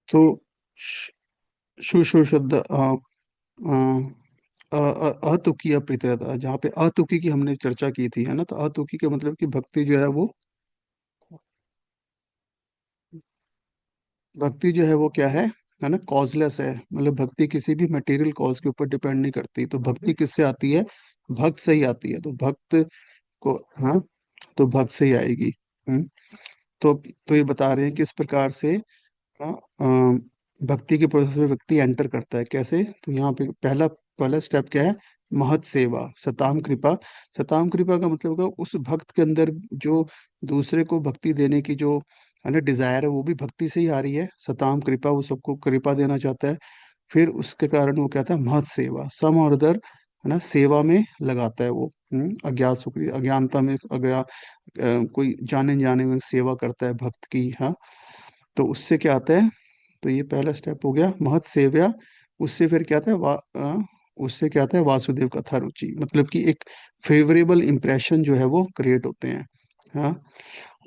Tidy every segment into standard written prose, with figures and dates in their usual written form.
तो शुद्ध अतुकी अप्रियता, जहाँ पे अतुकी की हमने चर्चा की थी, है ना, तो अतुकी का मतलब कि भक्ति जो है वो, भक्ति जो है वो क्या है ना, कॉजलेस है। मतलब भक्ति किसी भी मटेरियल कॉज के ऊपर डिपेंड नहीं करती। तो भक्ति किससे आती है? भक्त से ही आती है। तो भक्त को, हाँ, तो भक्त से ही आएगी। हम्म। तो ये बता रहे हैं किस प्रकार से, हाँ, भक्ति के प्रोसेस में व्यक्ति एंटर करता है कैसे। तो यहाँ पे पहला पहला स्टेप क्या है? महत सेवा, सताम कृपा। सताम कृपा का मतलब होगा उस भक्त के अंदर जो दूसरे को भक्ति देने की जो, है ना, डिजायर है, वो भी भक्ति से ही आ रही है। सताम कृपा, वो सबको कृपा देना चाहता है। फिर उसके कारण वो कहता है महत सेवा, सम और दर, है ना, सेवा में लगाता है वो। अज्ञात सुकृति, अज्ञानता में कोई जाने जाने में सेवा करता है भक्त की, हाँ। तो उससे क्या आता है? तो ये पहला स्टेप हो गया महत सेव्या। उससे फिर क्या आता है उससे क्या आता है? वासुदेव कथा रुचि, मतलब कि एक फेवरेबल इंप्रेशन जो है वो क्रिएट होते हैं, हाँ।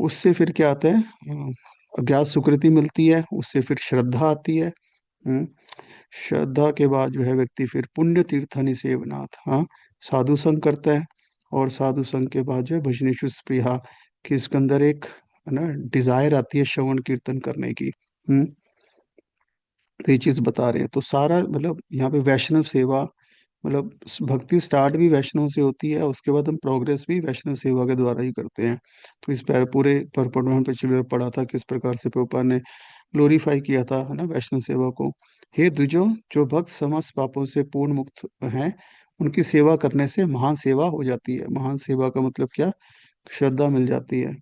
उससे फिर क्या आता है? अज्ञात सुकृति मिलती है। उससे फिर श्रद्धा आती है। हम्म, श्रद्धा के बाद जो है व्यक्ति फिर पुण्य तीर्थनि सेवनाथ, हाँ, साधु संग करता है। और साधु संग के बाद जो है भजनेषु स्पृहा, कि इसके अंदर एक, है ना, डिजायर आती है श्रवण कीर्तन करने की। हम्म। तो ये चीज बता रहे हैं। तो सारा मतलब यहाँ पे वैष्णव सेवा, मतलब भक्ति स्टार्ट भी वैष्णव से होती है, उसके बाद हम प्रोग्रेस भी वैष्णव सेवा के द्वारा ही करते हैं। तो इस पर पूरे पर्पट में पिछली बार पढ़ा था किस प्रकार से प्रभुपाद ने ग्लोरीफाई किया था, है ना, वैष्णव सेवा को। हे द्विजो, जो भक्त समस्त पापों से पूर्ण मुक्त हैं, उनकी सेवा करने से महान सेवा हो जाती है। महान सेवा का मतलब क्या? श्रद्धा मिल जाती है।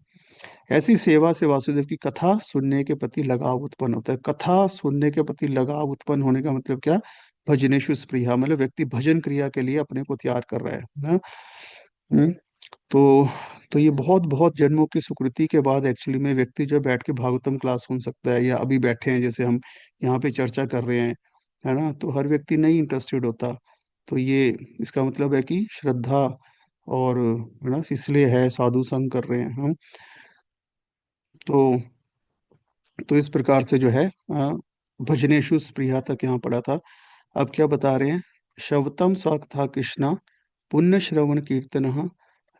ऐसी सेवा से वासुदेव की कथा सुनने के प्रति लगाव उत्पन्न होता है। कथा सुनने के प्रति लगाव उत्पन्न होने का मतलब क्या? भजनेषु स्पृहा, मतलब व्यक्ति भजन क्रिया के लिए अपने को तैयार कर रहा है ना। हम्म। तो तो ये बहुत बहुत जन्मों की सुकृति के बाद एक्चुअली में व्यक्ति जब बैठ के भागवतम क्लास सुन सकता है, या अभी बैठे हैं जैसे हम यहाँ पे चर्चा कर रहे हैं, है ना, तो हर व्यक्ति नहीं इंटरेस्टेड होता। तो ये इसका मतलब है कि श्रद्धा, और, है ना, इसलिए है साधु संग कर रहे हैं हम। तो इस प्रकार से जो है भजनेषु स्पृहा तक यहाँ पढ़ा था। अब क्या बता रहे हैं? शवतम स्वकथा कृष्णा पुण्य श्रवण कीर्तन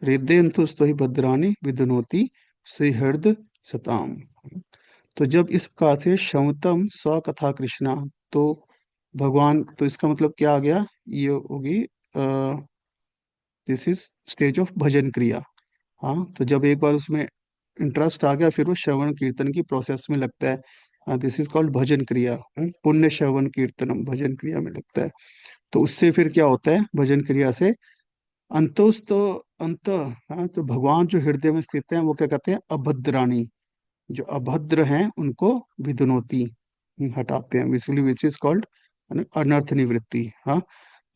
हृदयंतुस्तो ही भद्राणी विदनोति सुहृद सताम। तो जब इस प्रकार से शवतम स्वकथा कृष्णा, तो भगवान, तो इसका मतलब क्या आ गया? ये होगी, दिस इज स्टेज ऑफ भजन क्रिया। हाँ, तो जब एक बार उसमें इंटरेस्ट आ गया, फिर वो श्रवण कीर्तन की प्रोसेस में लगता है। दिस इज कॉल्ड भजन क्रिया। पुण्य श्रवण कीर्तनम, भजन क्रिया में लगता है। तो उससे फिर क्या होता है? भजन क्रिया से अंतोस्त अंत, हाँ, तो भगवान जो हृदय में स्थित है वो क्या कहते हैं? अभद्राणी, जो अभद्र हैं उनको विदुनोति, हटाते हैं, बेसिकली विच इज कॉल्ड अनर्थ निवृत्ति, हाँ।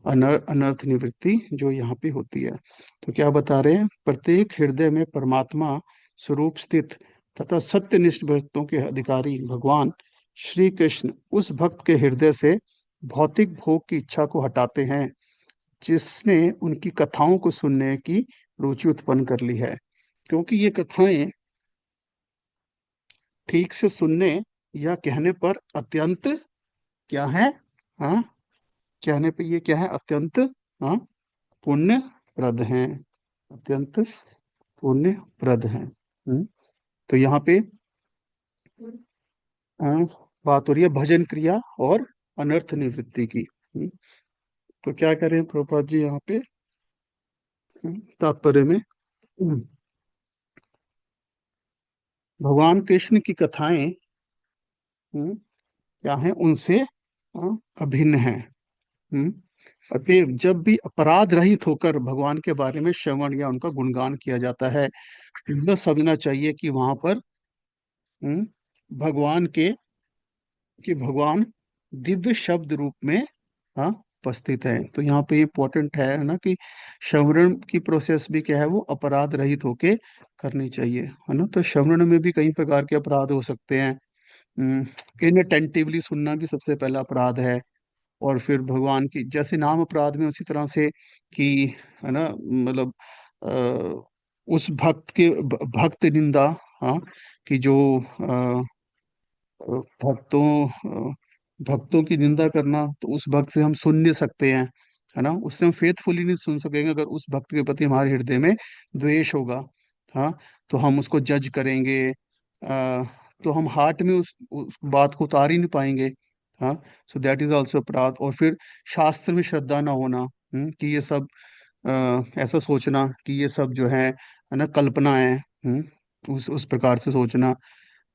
अनर्थ निवृत्ति जो यहाँ पे होती है। तो क्या बता रहे हैं? प्रत्येक हृदय में परमात्मा स्वरूप स्थित तथा सत्यनिष्ठ भक्तों के अधिकारी भगवान श्री कृष्ण उस भक्त के हृदय से भौतिक भोग की इच्छा को हटाते हैं, जिसने उनकी कथाओं को सुनने की रुचि उत्पन्न कर ली है। क्योंकि ये कथाएं ठीक से सुनने या कहने पर अत्यंत क्या है, हाँ, कहने पे ये क्या है? अत्यंत, हाँ, पुण्यप्रद हैं। अत्यंत पुण्यप्रद हैं। तो यहाँ पे हाँ, बात हो रही है भजन क्रिया और अनर्थ निवृत्ति की। तो क्या करें प्रभुपाद जी यहाँ पे तात्पर्य में, हम्म, भगवान कृष्ण की कथाएं, क्या है? उनसे अभिन्न है। हम्म। अतएव जब भी अपराध रहित होकर भगवान के बारे में श्रवण या उनका गुणगान किया जाता है, तो यह समझना चाहिए कि वहां पर हम्म, भगवान कि भगवान दिव्य शब्द रूप में, हाँ, उपस्थित है। तो यहाँ पे इम्पोर्टेंट है ना कि श्रवण की प्रोसेस भी क्या है? वो अपराध रहित होके करनी चाहिए, है ना। तो श्रवण में भी कई प्रकार के अपराध हो सकते हैं। इनअटेंटिवली सुनना भी सबसे पहला अपराध है। और फिर भगवान की जैसे नाम अपराध में उसी तरह से कि, है ना, मतलब उस भक्त के भक्त निंदा, हाँ, कि जो भक्तों भक्तों की निंदा करना, तो उस भक्त से हम सुन नहीं सकते हैं, है ना, उससे हम फेथफुली नहीं सुन सकेंगे अगर उस भक्त के प्रति हमारे हृदय में द्वेष होगा। हाँ, तो हम उसको जज करेंगे, तो हम हार्ट में उस बात को उतार ही नहीं पाएंगे। हाँ, सो दैट इज ऑल्सो अपराध। और फिर शास्त्र में श्रद्धा ना होना, कि ये सब ऐसा सोचना कि ये सब जो है ना, कल्पना है। उस प्रकार से सोचना।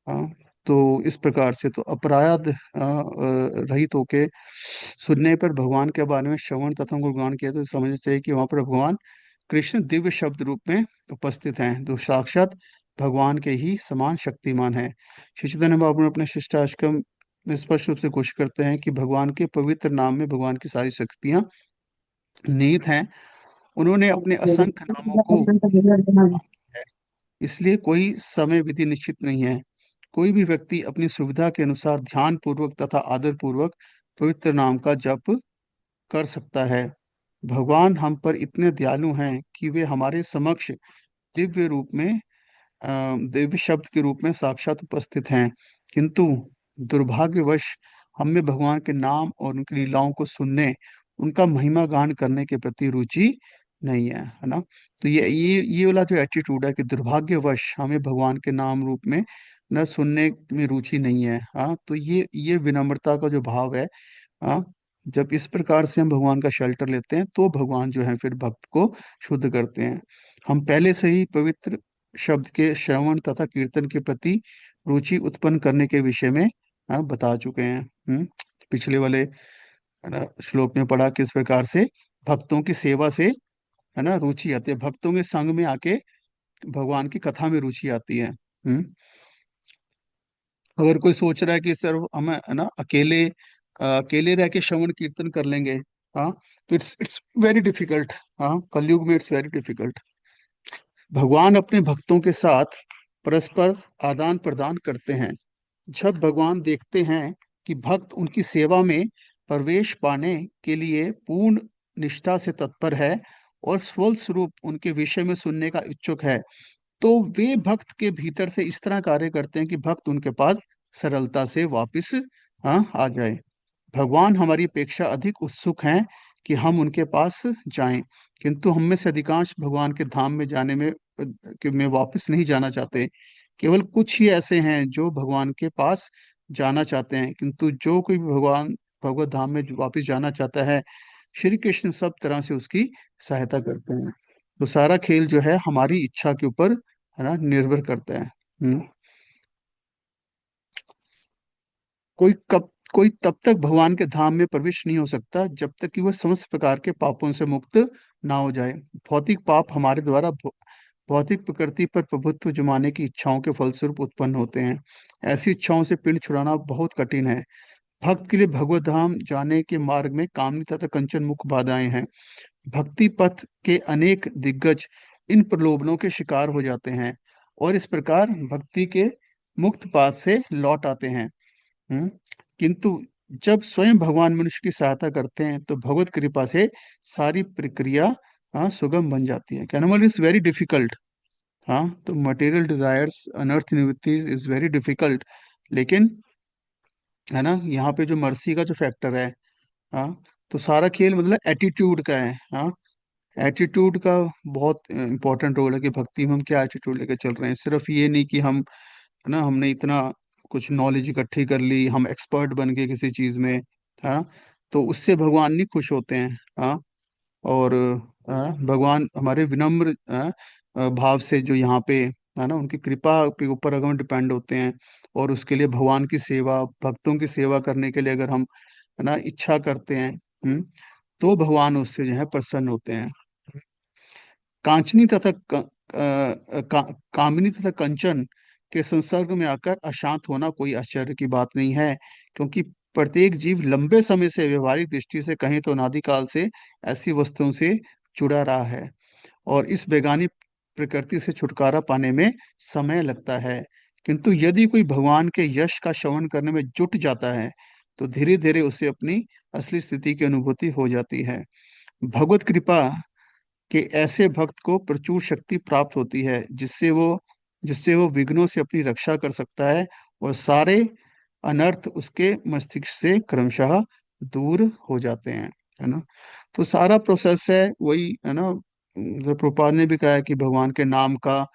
हाँ, तो इस प्रकार से तो अपराध रहित होके सुनने पर भगवान के बारे में श्रवण तथा गुणगान किया, तो समझना चाहिए कि वहां पर भगवान कृष्ण दिव्य शब्द रूप में उपस्थित हैं, जो साक्षात भगवान के ही समान शक्तिमान है। श्री चैतन्य बाबू ने अपने शिष्टाष्टकम में स्पष्ट रूप से घोषित करते हैं कि भगवान के पवित्र नाम में भगवान की सारी शक्तियां निहित हैं। उन्होंने अपने असंख्य नामों को है, इसलिए कोई समय विधि निश्चित नहीं है। कोई भी व्यक्ति अपनी सुविधा के अनुसार ध्यान पूर्वक तथा आदर पूर्वक पवित्र नाम का जप कर सकता है। भगवान हम पर इतने दयालु हैं कि वे हमारे समक्ष दिव्य रूप में अ, दिव्य शब्द के रूप में साक्षात उपस्थित हैं, किंतु दुर्भाग्यवश हम में भगवान के नाम और उनकी लीलाओं को सुनने, उनका महिमा गान करने के प्रति रुचि नहीं है ना। तो ये वाला जो एटीट्यूड है कि दुर्भाग्यवश हमें भगवान के नाम रूप में न सुनने में रुचि नहीं है, हाँ, तो ये विनम्रता का जो भाव है, हाँ, जब इस प्रकार से हम भगवान का शेल्टर लेते हैं तो भगवान जो है फिर भक्त को शुद्ध करते हैं। हम पहले से ही पवित्र शब्द के श्रवण तथा कीर्तन के प्रति रुचि उत्पन्न करने के विषय में, हाँ, बता चुके हैं। पिछले वाले, है ना, श्लोक में पढ़ा किस प्रकार से भक्तों की सेवा से, है ना, रुचि आती है, भक्तों के संग में आके भगवान की कथा में रुचि आती है। अगर कोई सोच रहा है कि सर हमें, है ना, अकेले रह के श्रवण कीर्तन कर लेंगे, हाँ, तो इट्स वेरी डिफिकल्ट। हाँ, कलयुग में इट्स वेरी डिफिकल्ट। भगवान अपने भक्तों के साथ परस्पर आदान प्रदान करते हैं। जब भगवान देखते हैं कि भक्त उनकी सेवा में प्रवेश पाने के लिए पूर्ण निष्ठा से तत्पर है और फलस्वरूप उनके विषय में सुनने का इच्छुक है, तो वे भक्त के भीतर से इस तरह कार्य करते हैं कि भक्त उनके पास सरलता से वापस, हाँ, आ जाए। भगवान हमारी अपेक्षा अधिक उत्सुक हैं कि हम उनके पास जाएं, किंतु हम में से अधिकांश भगवान के धाम में जाने में वापस नहीं जाना चाहते। केवल कुछ ही ऐसे हैं जो भगवान के पास जाना चाहते हैं, किंतु जो कोई भी भगवान भगवत धाम में वापस जाना चाहता है, श्री कृष्ण सब तरह से उसकी सहायता करते हैं। तो सारा खेल जो है हमारी इच्छा के ऊपर, है ना, निर्भर करता है। हम्म कोई तब तक भगवान के धाम में प्रवेश नहीं हो सकता जब तक कि वह समस्त प्रकार के पापों से मुक्त ना हो जाए। भौतिक पाप हमारे द्वारा भौतिक प्रकृति पर प्रभुत्व जमाने की इच्छाओं के फलस्वरूप उत्पन्न होते हैं। ऐसी इच्छाओं से पिंड छुड़ाना बहुत कठिन है। भक्त के लिए भगवत धाम जाने के मार्ग में कामनी तथा कंचन मुख्य बाधाएं हैं। भक्ति पथ के अनेक दिग्गज इन प्रलोभनों के शिकार हो जाते हैं और इस प्रकार भक्ति के मुक्त पाथ से लौट आते हैं। हम्म किंतु जब स्वयं भगवान मनुष्य की सहायता करते हैं तो भगवत कृपा से सारी प्रक्रिया, हाँ, सुगम बन जाती है। कैनमल इज वेरी डिफिकल्ट। हाँ, तो मटेरियल डिजायर्स अनर्थ निवृत्ति इज वेरी डिफिकल्ट, लेकिन, है ना, यहाँ पे जो मर्सी का जो फैक्टर है, हाँ, तो सारा खेल मतलब एटीट्यूड का है। हाँ, एटीट्यूड का बहुत इंपॉर्टेंट रोल है कि भक्ति में हम क्या एटीट्यूड लेकर चल रहे हैं। सिर्फ ये नहीं कि हम, है ना, हमने इतना कुछ नॉलेज इकट्ठी कर ली, हम एक्सपर्ट बन गए किसी चीज में, हाँ, तो उससे भगवान नहीं खुश होते हैं। हाँ, और भगवान हमारे विनम्र भाव से जो यहाँ पे, है ना, उनकी कृपा के ऊपर अगर हम डिपेंड होते हैं, और उसके लिए भगवान की सेवा, भक्तों की सेवा करने के लिए अगर हम, है ना, इच्छा करते हैं, तो भगवान उससे जो है प्रसन्न होते हैं। कांचनी तथा कामिनी तथा कंचन के संसर्ग में आकर अशांत होना कोई आश्चर्य की बात नहीं है, क्योंकि प्रत्येक जीव लंबे समय से व्यवहारिक दृष्टि से कहें तो अनादिकाल से ऐसी वस्तुओं से जुड़ा रहा है, और इस बेगानी प्रकृति से छुटकारा पाने में समय लगता है। किंतु यदि कोई भगवान के यश का श्रवण करने में जुट जाता है, तो धीरे धीरे उसे अपनी असली स्थिति की अनुभूति हो जाती है। भगवत कृपा कि ऐसे भक्त को प्रचुर शक्ति प्राप्त होती है, जिससे वो विघ्नों से अपनी रक्षा कर सकता है और सारे अनर्थ उसके मस्तिष्क से क्रमशः दूर हो जाते हैं, है ना। तो सारा प्रोसेस है वही, है ना। जो प्रभुपाद ने भी कहा है कि भगवान के नाम का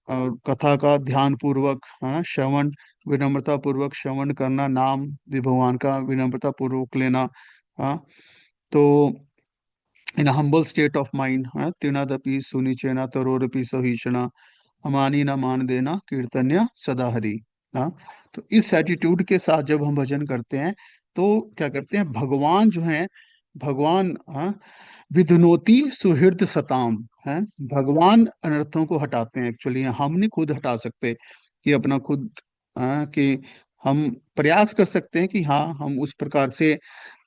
और कथा का ध्यान पूर्वक, है ना, श्रवण, विनम्रता पूर्वक श्रवण करना, नाम भी भगवान का विनम्रता पूर्वक लेना। हाँ, तो इन हम्बल स्टेट ऑफ माइंड, हाँ, तीनादपि सुनिचेना तरोरपि सहिष्णुना अमानी न मान देना कीर्तन्य सदा हरि। हाँ, तो इस एटीट्यूड के साथ जब हम भजन करते हैं तो क्या करते हैं, भगवान जो है, भगवान, हाँ, विधुनोति सुहृद सताम, है, भगवान अनर्थों को हटाते हैं। एक्चुअली हम नहीं खुद हटा सकते कि अपना खुद, हाँ, कि हम प्रयास कर सकते हैं कि हाँ हम उस प्रकार से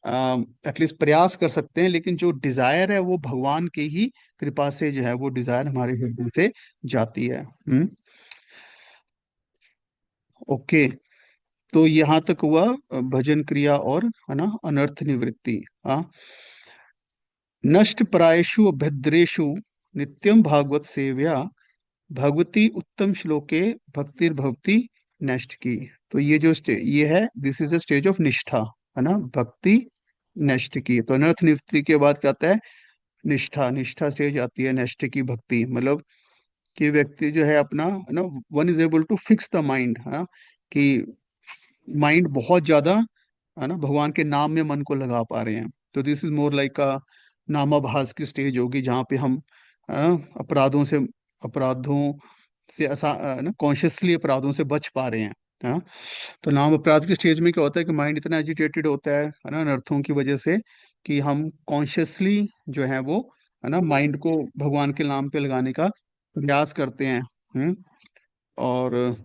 एटलीस्ट प्रयास कर सकते हैं, लेकिन जो डिजायर है वो भगवान की ही कृपा से जो है वो डिजायर हमारे हृदय से जाती है। ओके, तो यहाँ तक हुआ भजन क्रिया और, है ना, अनर्थ निवृत्ति। हाँ, नष्ट प्रायेषु भद्रेषु नित्यम भागवत सेव्या भगवती उत्तम श्लोके भक्तिर्भवती नष्ट की। तो ये जो ये है, this is a stage of निष्ठा, है ना, भक्ति नष्ट की। तो अनर्थ निवृत्ति के बाद क्या आता है, निष्ठा। निष्ठा स्टेज आती है नष्ट की, भक्ति मतलब कि व्यक्ति जो है अपना, है ना, one is able to fix the mind, है ना, कि माइंड बहुत ज्यादा, है ना, भगवान के नाम में मन को लगा पा रहे हैं। तो दिस इज मोर लाइक का नामाभास की स्टेज होगी, जहाँ पे हम, अपराधों से, अपराधों से ना, कॉन्शियसली अपराधों से बच पा रहे हैं। हाँ, तो नाम अपराध की स्टेज में क्या होता है कि माइंड इतना एजिटेटेड होता है ना, अनर्थों की वजह से, कि हम कॉन्शियसली जो है वो, है ना, माइंड को भगवान के नाम पे लगाने का प्रयास करते हैं। और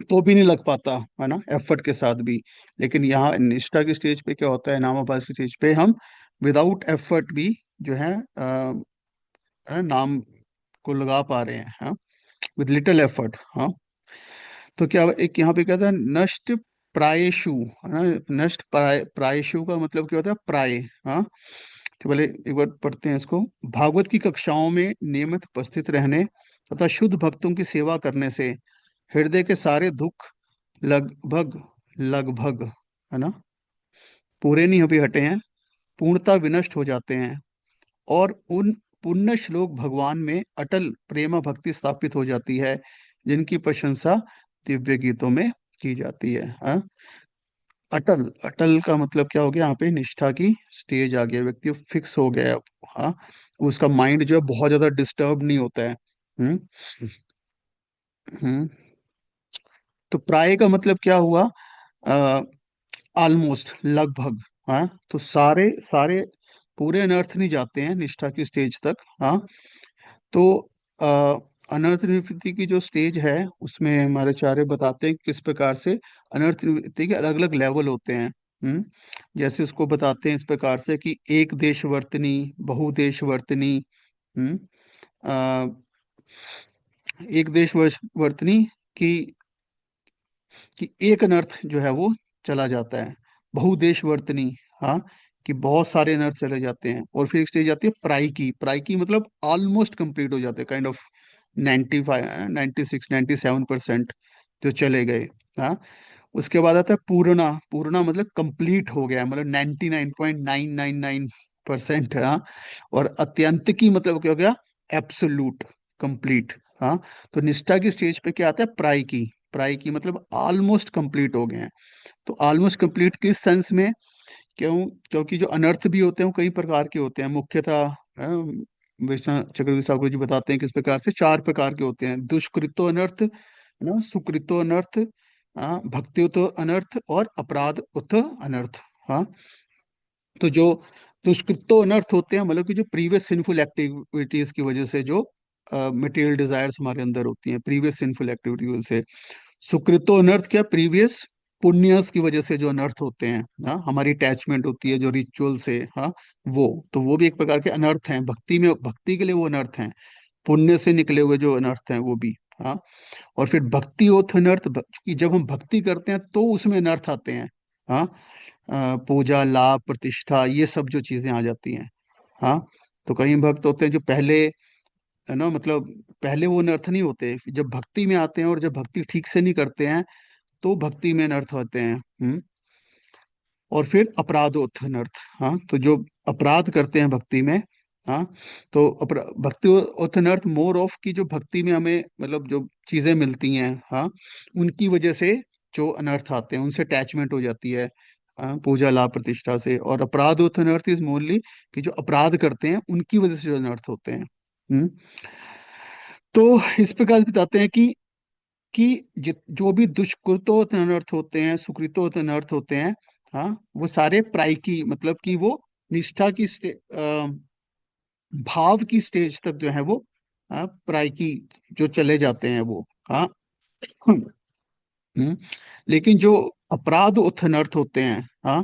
तो भी नहीं लग पाता, है ना, एफर्ट के साथ भी। लेकिन यहाँ निष्ठा की स्टेज पे क्या होता है, नामाभास की स्टेज पे हम विदाउट एफर्ट भी जो है, नाम को लगा पा रहे हैं, हाँ, विद लिटिल एफर्ट। हाँ, तो क्या एक यहाँ पे कहता है नष्ट प्रायेषु, है ना। नष्ट प्रायेषु का मतलब क्या होता है, प्राय। हाँ, तो पहले एक बार पढ़ते हैं इसको। भागवत की कक्षाओं में नियमित उपस्थित रहने तथा शुद्ध भक्तों की सेवा करने से हृदय के सारे दुख लगभग, लगभग, है ना, पूरे नहीं अभी हटे हैं, पूर्णता विनष्ट हो जाते हैं। और उन पुण्य श्लोक भगवान में अटल प्रेमा भक्ति स्थापित हो जाती है, जिनकी प्रशंसा दिव्य गीतों में की जाती है। हाँ? अटल, अटल का मतलब क्या हो गया, यहाँ पे निष्ठा की स्टेज आ गया, व्यक्ति फिक्स हो गया है अब। हाँ, उसका माइंड जो है बहुत ज्यादा डिस्टर्ब नहीं होता है। हम्म। हम्म। तो प्राय का मतलब क्या हुआ, ऑलमोस्ट, लगभग। हाँ, तो सारे सारे पूरे अनर्थ नहीं जाते हैं निष्ठा की स्टेज तक। हाँ, तो अनर्थ निवृत्ति की जो स्टेज है उसमें हमारे आचार्य बताते हैं कि किस प्रकार से अनर्थ निवृत्ति के अलग अलग लेवल होते हैं। जैसे उसको बताते हैं इस प्रकार से कि एक देश वर्तनी, बहुदेश वर्तनी। हम्म एक देश वर्तनी की कि एक अनर्थ जो है वो चला जाता है। बहुदेश वर्तनी, हाँ, कि बहुत सारे अनर्थ चले जाते हैं। और फिर एक स्टेज आती है प्राई की। प्राई की मतलब ऑलमोस्ट कंप्लीट हो जाते हैं, काइंड ऑफ 95, 96, 97% जो चले गए। हाँ, उसके बाद आता है पूर्णा। पूर्णा मतलब कंप्लीट हो गया, मतलब 99.999%। हाँ, और अत्यंत की मतलब क्या हो गया, एब्सोल्यूट, कंप्लीट। हाँ, तो निष्ठा की स्टेज पे क्या आता है, प्राय की। प्राय की मतलब ऑलमोस्ट कंप्लीट हो गए हैं। तो ऑलमोस्ट कंप्लीट किस सेंस में, क्यों, क्योंकि जो अनर्थ भी होते हैं वो कई प्रकार के होते हैं। मुख्यतः वैष्णव चक्रवर्ती ठाकुर जी बताते हैं किस प्रकार से, 4 प्रकार के होते हैं। दुष्कृतो अनर्थ, है ना, सुकृतो अनर्थ, भक्तियुत अनर्थ और अपराध उत अनर्थ। हाँ, तो जो दुष्कृतो अनर्थ होते हैं, मतलब कि जो प्रीवियस सिंफुल एक्टिविटीज की वजह से जो मटेरियल डिजायर्स हमारे अंदर होती हैं, प्रीवियस सिंफुल एक्टिविटी की वजह से। सुकृतो अनर्थ क्या, प्रीवियस पुण्यस की वजह से जो अनर्थ होते हैं, हाँ, हमारी अटैचमेंट होती है जो रिचुअल से। हाँ, वो तो वो भी एक प्रकार के अनर्थ हैं, भक्ति में, भक्ति के लिए वो अनर्थ हैं। पुण्य से निकले हुए जो अनर्थ हैं वो भी। हाँ, और फिर भक्ति ओथ अनर्थ, क्योंकि जब हम भक्ति करते हैं तो उसमें अनर्थ आते हैं। हाँ, पूजा, लाभ, प्रतिष्ठा, ये सब जो चीजें आ जाती हैं। हाँ, तो कई भक्त होते हैं जो पहले, है ना, मतलब पहले वो अनर्थ नहीं होते, जब भक्ति में आते हैं और जब भक्ति ठीक से नहीं करते हैं तो भक्ति में अनर्थ होते हैं। और फिर अपराधोत्थ अनर्थ। हाँ, तो जो अपराध करते हैं भक्ति में, हाँ, तो भक्ति उत अनर्थ मोर ऑफ की जो भक्ति में हमें मतलब जो चीजें मिलती हैं, हाँ, उनकी वजह से जो अनर्थ आते हैं उनसे अटैचमेंट हो जाती है, हाँ, पूजा लाभ प्रतिष्ठा से। और अपराध उत अनर्थ इज मोरली कि जो अपराध करते हैं उनकी वजह से जो अनर्थ होते हैं। हम्म तो इस प्रकार बताते हैं कि जो भी दुष्कृतों अनर्थ होते हैं, सुकृतों अनर्थ होते हैं, हाँ, वो सारे प्रायिकी मतलब कि वो निष्ठा की भाव की स्टेज तक जो है वो, हाँ, प्रायिकी जो चले जाते हैं वो, हाँ। हम्म, लेकिन जो अपराध उथ अनर्थ होते हैं, हाँ,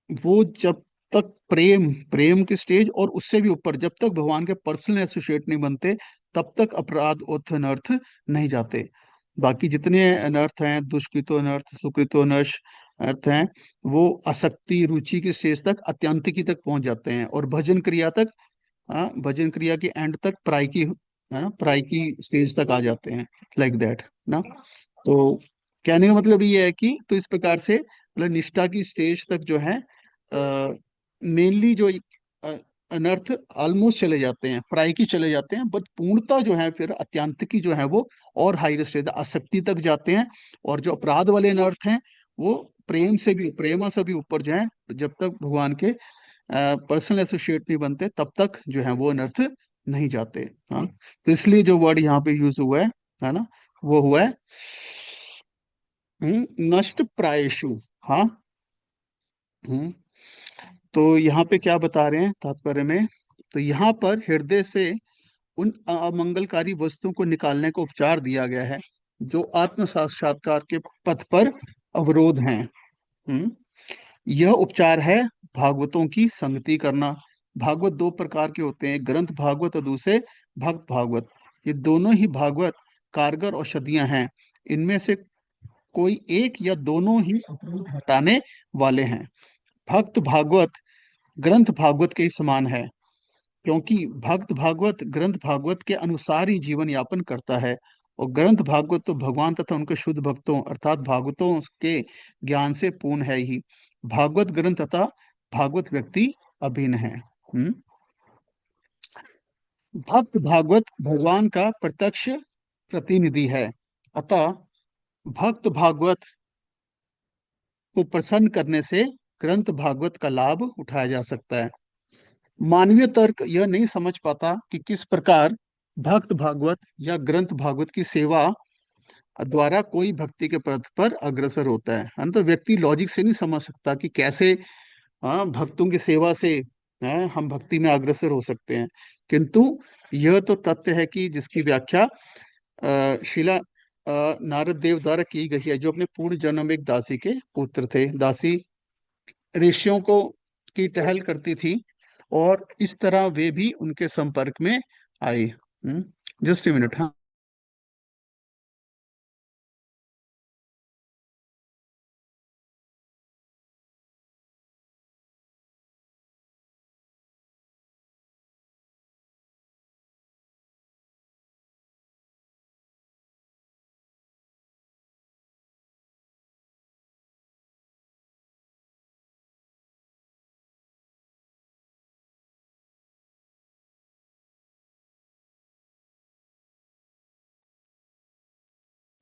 वो जब तक प्रेम प्रेम की स्टेज और उससे भी ऊपर जब तक भगवान के पर्सनल एसोसिएट नहीं बनते, तब तक अपराध अर्थ अनर्थ नहीं जाते। बाकी जितने अनर्थ हैं, दुष्कृतो अनर्थ, सुकृतो अनर्थ अर्थ हैं, वो आसक्ति रुचि की स्टेज तक, अत्यंतिकी तक पहुंच जाते हैं और भजन क्रिया तक, हाँ, भजन क्रिया के एंड तक प्रायिकी, है ना, प्रायिकी स्टेज तक आ जाते हैं, लाइक दैट ना। तो कहने का मतलब ये है कि तो इस प्रकार से मतलब निष्ठा की स्टेज तक जो है मेनली जो अ, अनर्थ ऑलमोस्ट चले जाते हैं, प्रायिकी चले जाते हैं, बट पूर्णता जो है फिर अत्यांतिकी जो है वो और हाई स्टेज आसक्ति तक जाते हैं। और जो अपराध वाले अनर्थ हैं वो प्रेमा से भी ऊपर जो है, जब तक भगवान के पर्सनल एसोसिएट नहीं बनते तब तक जो है वो अनर्थ नहीं जाते। हाँ, तो इसलिए जो वर्ड यहाँ पे यूज हुआ है ना, वो हुआ है नष्ट प्रायेषु। हाँ। हम्म तो यहाँ पे क्या बता रहे हैं तात्पर्य में, तो यहाँ पर हृदय से उन अमंगलकारी वस्तुओं को निकालने का उपचार दिया गया है जो आत्म साक्षात्कार के पथ पर अवरोध हैं। हम्म यह उपचार है भागवतों की संगति करना। भागवत दो प्रकार के होते हैं, ग्रंथ भागवत और दूसरे भक्त भागवत। ये दोनों ही भागवत कारगर औषधियां हैं। इनमें से कोई एक या दोनों ही अवरोध हटाने वाले हैं। भक्त भागवत ग्रंथ भागवत के ही समान है, क्योंकि भक्त भागवत ग्रंथ भागवत के अनुसार ही जीवन यापन करता है। और ग्रंथ भागवत तो भगवान तथा उनके शुद्ध भक्तों अर्थात भागवतों के ज्ञान से पूर्ण है ही। भागवत ग्रंथ तथा भागवत व्यक्ति अभिन्न है। भक्त भागवत भगवान का प्रत्यक्ष प्रतिनिधि है। अतः भक्त भागवत को प्रसन्न करने से ग्रंथ भागवत का लाभ उठाया जा सकता है। मानवीय तर्क यह नहीं समझ पाता कि किस प्रकार भक्त भागवत या ग्रंथ भागवत की सेवा द्वारा कोई भक्ति के पथ पर अग्रसर होता है। तो व्यक्ति लॉजिक से नहीं समझ सकता कि कैसे, हाँ, भक्तों की सेवा से, हाँ, हम भक्ति में अग्रसर हो सकते हैं। किंतु यह तो तथ्य है कि जिसकी व्याख्या शिला नारद देव द्वारा की गई है, जो अपने पूर्ण जन्म में एक दासी के पुत्र थे। दासी ऋषियों को की टहल करती थी और इस तरह वे भी उनके संपर्क में आए। Just a minute. हाँ।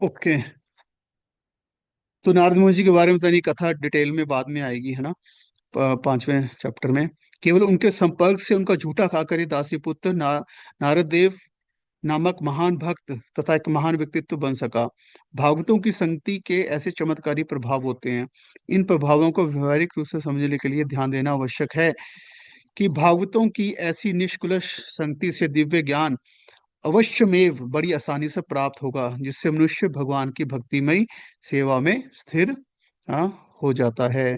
ओके, तो नारद मुनि जी के बारे में तो नहीं, कथा डिटेल में बाद में आएगी, है ना, पांचवें चैप्टर में। केवल उनके संपर्क से उनका झूठा खाकर ही दासी पुत्र नारद देव नामक महान भक्त तथा एक महान व्यक्तित्व बन सका। भागवतों की संगति के ऐसे चमत्कारी प्रभाव होते हैं। इन प्रभावों को व्यवहारिक रूप से समझने के लिए ध्यान देना आवश्यक है कि भागवतों की ऐसी निष्कलुष संगति से दिव्य ज्ञान अवश्यमेव बड़ी आसानी से प्राप्त होगा, जिससे मनुष्य भगवान की भक्तिमय सेवा में स्थिर, हो जाता है।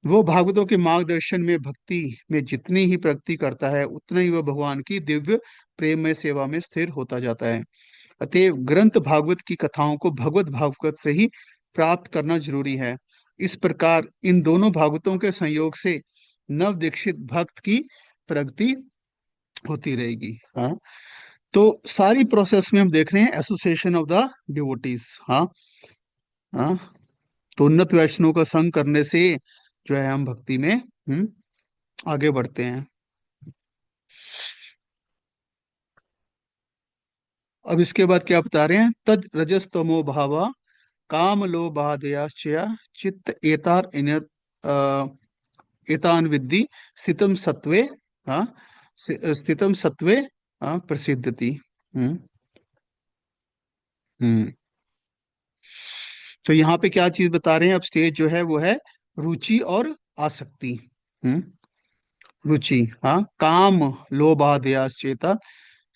वो भागवतों के मार्गदर्शन में भक्ति में जितनी ही प्रगति करता है, उतना ही वह भगवान की दिव्य प्रेममय सेवा में स्थिर होता जाता है। अतएव ग्रंथ भागवत की कथाओं को भगवत भागवत से ही प्राप्त करना जरूरी है। इस प्रकार इन दोनों भागवतों के संयोग से नव दीक्षित भक्त की प्रगति होती रहेगी। हाँ, तो सारी प्रोसेस में हम देख रहे हैं एसोसिएशन ऑफ द डिवोटीज। हाँ। हाँ। तो उन्नत वैष्णव का संग करने से जो है हम भक्ति में आगे बढ़ते हैं। अब इसके बाद क्या बता रहे हैं, तद रजस तमो भावा काम लोभादयाश्चया चित्त एतार इन्यत एतान विद्धि स्थितम सत्वे। हाँ। स्थितम सत्वे। हाँ, प्रसिद्धति। हम्म। हम्म। तो यहाँ पे क्या चीज बता रहे हैं, अब स्टेज जो है वो है रुचि और आसक्ति। हम्म। रुचि, हाँ, काम लोभादयास चेता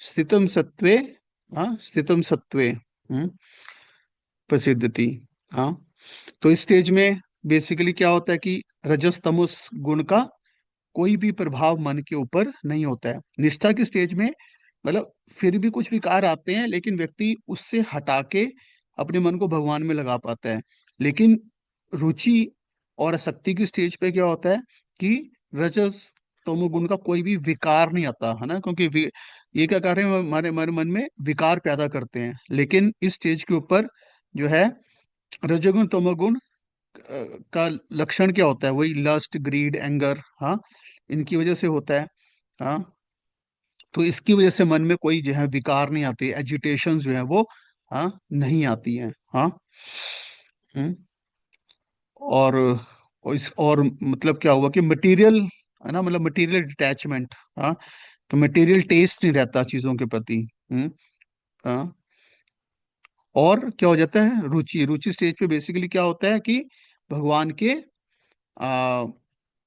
स्थितम सत्वे। हाँ, स्थितम सत्वे। प्रसिद्धति। हाँ। तो इस स्टेज में बेसिकली क्या होता है कि रजस तमस गुण का कोई भी प्रभाव मन के ऊपर नहीं होता है। निष्ठा की स्टेज में मतलब फिर भी कुछ विकार आते हैं, लेकिन व्यक्ति उससे हटा के अपने मन को भगवान में लगा पाता है। लेकिन रुचि और आसक्ति की स्टेज पे क्या होता है कि रजस तमोगुण का कोई भी विकार नहीं आता है ना, क्योंकि ये क्या कर रहे हैं, हमारे हमारे मन में विकार पैदा करते हैं। लेकिन इस स्टेज के ऊपर जो है रजोगुण तमोगुण का लक्षण क्या होता है, वही लस्ट ग्रीड एंगर, हाँ, इनकी वजह से होता है। हाँ। तो इसकी वजह से मन में कोई जो है विकार नहीं आती, एजिटेशन जो है वो, हाँ, नहीं आती है। हाँ। हम्म। और और मतलब क्या हुआ कि मटेरियल, है ना, मतलब मटेरियल डिटैचमेंट। हाँ। तो मटेरियल टेस्ट नहीं रहता चीजों के प्रति। हम्म। हाँ। और क्या हो जाता है, रुचि, रुचि स्टेज पे बेसिकली क्या होता है कि भगवान के आ,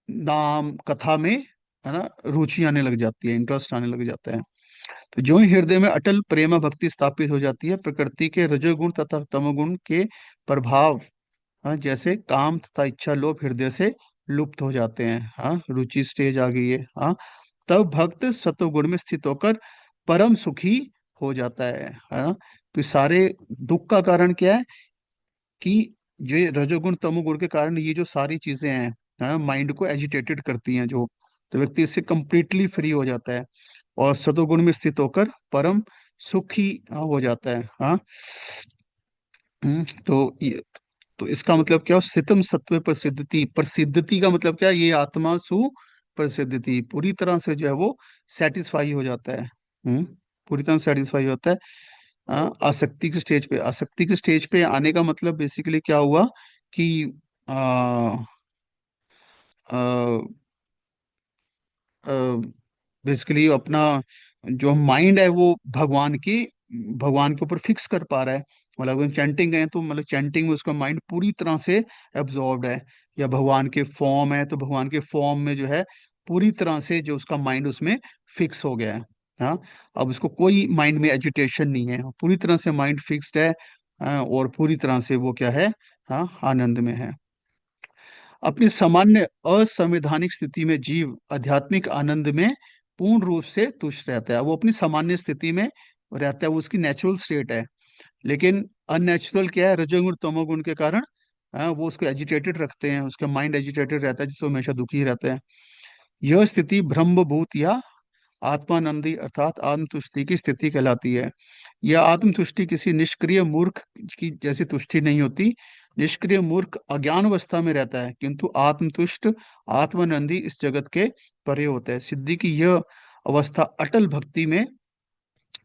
नाम कथा में, है ना, रुचि आने लग जाती है, इंटरेस्ट आने लग जाता है। तो जो ही हृदय में अटल प्रेमा भक्ति स्थापित हो जाती है, प्रकृति के रजोगुण तथा तमोगुण के प्रभाव, हाँ, जैसे काम तथा इच्छा लोभ हृदय से लुप्त हो जाते हैं। हाँ, रुचि स्टेज आ गई है। हाँ। तब भक्त सतोगुण में स्थित होकर परम सुखी हो जाता है ना। तो सारे दुख का कारण क्या है कि जो ये रजोगुण तमोगुण के कारण ये जो सारी चीजें हैं, हाँ, माइंड को एजिटेटेड करती हैं जो, तो व्यक्ति इससे कंप्लीटली फ्री हो जाता है और सतोगुण में स्थित होकर परम सुखी, हाँ, हो जाता है। हाँ। तो इसका मतलब क्या, सितम सत्व प्रसिद्धति, प्रसिद्धति का मतलब क्या है, ये आत्मा सु प्रसिद्धति, पूरी तरह से जो है वो सेटिस्फाई हो जाता है। पूरी तरह सेटिस्फाई होता है। आसक्ति की स्टेज पे, आसक्ति की स्टेज पे आने का मतलब बेसिकली क्या हुआ कि आ, आ, बेसिकली अपना जो माइंड है वो भगवान के ऊपर फिक्स कर पा रहा है। मतलब हम चैंटिंग है तो मतलब चैंटिंग में उसका माइंड पूरी तरह से एब्जॉर्ब्ड है, या भगवान के फॉर्म है तो भगवान के फॉर्म में जो है पूरी तरह से जो उसका माइंड उसमें फिक्स हो गया है। हाँ। अब उसको कोई माइंड में एजिटेशन नहीं है, पूरी तरह से माइंड फिक्स्ड है। और पूरी तरह से वो क्या है, हाँ, आनंद में है। अपनी सामान्य असंवैधानिक स्थिति में जीव आध्यात्मिक आनंद में पूर्ण रूप से तुष्ट रहता है, वो अपनी सामान्य स्थिति में रहता है, वो उसकी नेचुरल स्टेट है। लेकिन अननेचुरल क्या है, रजोगुण तमोगुण के कारण, वो उसको एजिटेटेड रखते हैं, उसका माइंड एजिटेटेड रहता है, जिससे वो हमेशा दुखी रहता है। यह स्थिति ब्रह्मभूत या आत्मानंदी अर्थात आत्मतुष्टि की स्थिति कहलाती है। यह आत्मतुष्टि किसी निष्क्रिय मूर्ख की जैसी तुष्टि नहीं होती। निष्क्रिय मूर्ख अज्ञान अवस्था में रहता है, किंतु आत्मतुष्ट आत्मानंदी इस जगत के परे होता है। सिद्धि की यह अवस्था अटल भक्ति में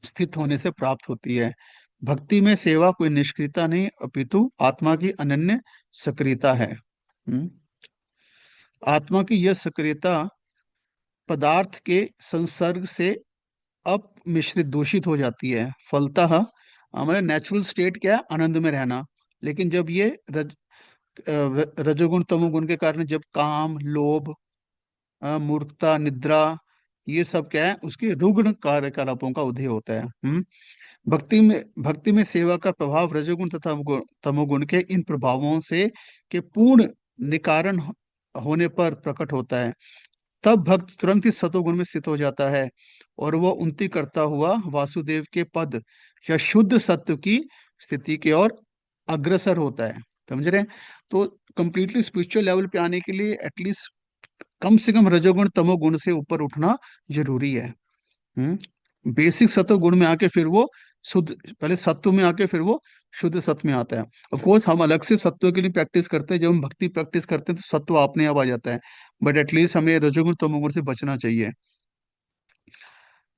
स्थित होने से प्राप्त होती है। भक्ति में सेवा कोई निष्क्रियता नहीं, अपितु आत्मा की अनन्य सक्रियता है। आत्मा की यह सक्रियता पदार्थ के संसर्ग से अपमिश्रित दूषित हो जाती है। फलतः हमारे नेचुरल स्टेट क्या है, आनंद में रहना। लेकिन जब ये रजोगुण तमोगुण के कारण जब काम लोभ, मूर्खता, निद्रा, ये सब क्या है, उसके रुग्ण कार्यकलापों का उदय होता है। भक्ति में सेवा का प्रभाव रजोगुण तथा तमोगुण के इन प्रभावों से के पूर्ण निकारण होने पर प्रकट होता है। तब भक्त तुरंत ही सतोगुण में स्थित हो जाता है और वह उन्नति करता हुआ वासुदेव के पद या शुद्ध सत्व की स्थिति की ओर अग्रसर होता है। समझ रहे हैं? तो कंप्लीटली स्पिरिचुअल लेवल पे आने के लिए एटलीस्ट कम से कम रजोगुण तमोगुण से ऊपर उठना जरूरी है। हम्म। बेसिक सत्व गुण में आके फिर वो शुद्ध, पहले सत्व में आके फिर वो शुद्ध सत्व में आता है। ऑफ कोर्स हम अलग से सत्व के लिए प्रैक्टिस करते हैं, जब हम भक्ति प्रैक्टिस करते हैं तो सत्व अपने आप आ जाता है, बट एटलीस्ट हमें रजोगुण तमोगुण से बचना चाहिए।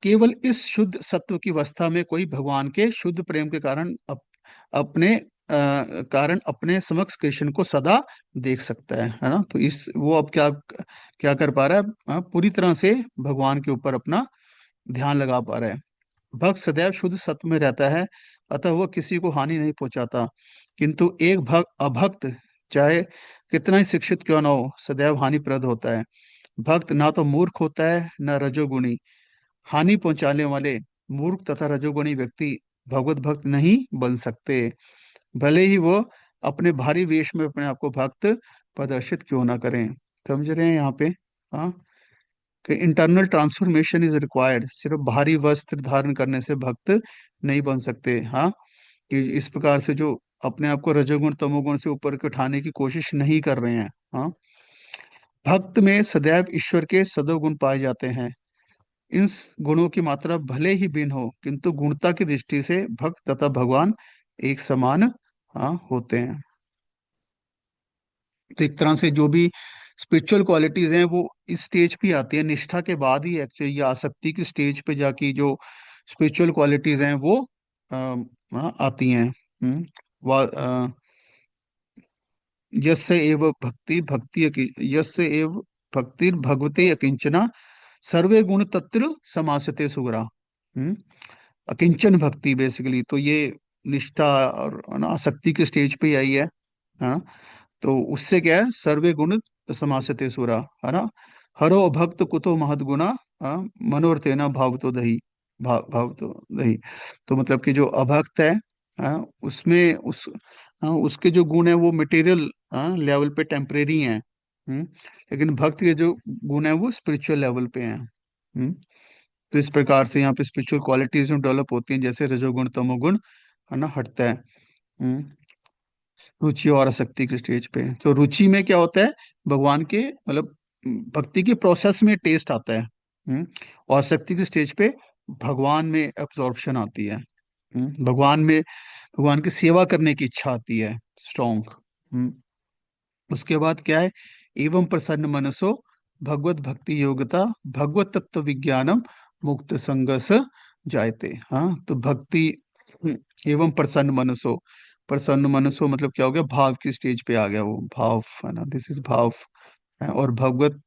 केवल इस शुद्ध सत्व की अवस्था में कोई भगवान के शुद्ध प्रेम के कारण अपने कारण अपने समक्ष कृष्ण को सदा देख सकता है ना। तो इस वो अब क्या क्या कर पा रहा है, पूरी तरह से भगवान के ऊपर अपना ध्यान लगा पा रहा है। भक्त सदैव शुद्ध सत्व में रहता है, अतः वह किसी को हानि नहीं पहुंचाता। किंतु एक भक्त अभक्त चाहे कितना ही शिक्षित क्यों ना हो, सदैव हानिप्रद होता है। भक्त ना तो मूर्ख होता है न रजोगुणी। हानि पहुंचाने वाले मूर्ख तथा रजोगुणी व्यक्ति भगवत भक्त नहीं बन सकते, भले ही वो अपने भारी वेश में अपने आप को भक्त प्रदर्शित क्यों ना करें। समझ रहे हैं यहाँ पे? हाँ, कि इंटरनल ट्रांसफॉर्मेशन इज रिक्वायर्ड, सिर्फ भारी वस्त्र धारण करने से भक्त नहीं बन सकते। हाँ, कि इस प्रकार से जो अपने आप को रजोगुण तमोगुण से ऊपर के उठाने की कोशिश नहीं कर रहे हैं। हाँ, भक्त में सदैव ईश्वर के सदोगुण पाए जाते हैं। इन गुणों की मात्रा भले ही भिन्न हो, किंतु गुणता की दृष्टि से भक्त तथा भगवान एक समान, हाँ, होते हैं। तो एक तरह से जो भी स्पिरिचुअल क्वालिटीज हैं वो इस स्टेज पे आती है, निष्ठा के बाद ही एक्चुअली, या आसक्ति की स्टेज पे जाके जो स्पिरिचुअल क्वालिटीज हैं वो आती हैं। यस्य एव भक्ति भक्ति यस्य एव भक्ति भगवते अकिंचना सर्वे गुण तत्र समासते सुगरा। अकिंचन भक्ति बेसिकली तो ये निष्ठा और आसक्ति के स्टेज पे ही आई है। हाँ, तो उससे क्या है, सर्वे गुण समासते सुरा, है ना। हरो भक्त कुतो महद गुना, मनोरथेना भाव तो दही, भाव तो दही। तो मतलब कि जो अभक्त है, उसमें उसके जो गुण है वो मटेरियल लेवल पे टेम्परेरी हैं। लेकिन भक्त के जो गुण है वो स्पिरिचुअल लेवल पे हैं। तो इस प्रकार से यहाँ पे स्पिरिचुअल क्वालिटीज में डेवलप होती हैं, जैसे रजोगुण तमोगुण, है ना, हटता है। हम्म रुचि और आसक्ति के स्टेज पे, तो रुचि में क्या होता है, भगवान के मतलब भक्ति के प्रोसेस में टेस्ट आता है। और आसक्ति के स्टेज पे भगवान में एब्जॉर्प्शन आती है। भगवान में भगवान की सेवा करने की इच्छा आती है, स्ट्रॉन्ग। उसके बाद क्या है, एवं प्रसन्न मनसो भगवत भक्ति योग्यता भगवत तत्व विज्ञानम मुक्त संगस जायते। हाँ, तो भक्ति एवं प्रसन्न मनसो, प्रसन्न मनसो मतलब क्या हो गया, भाव की स्टेज पे आ गया वो, भाव, है ना, दिस इज भाव। और भगवत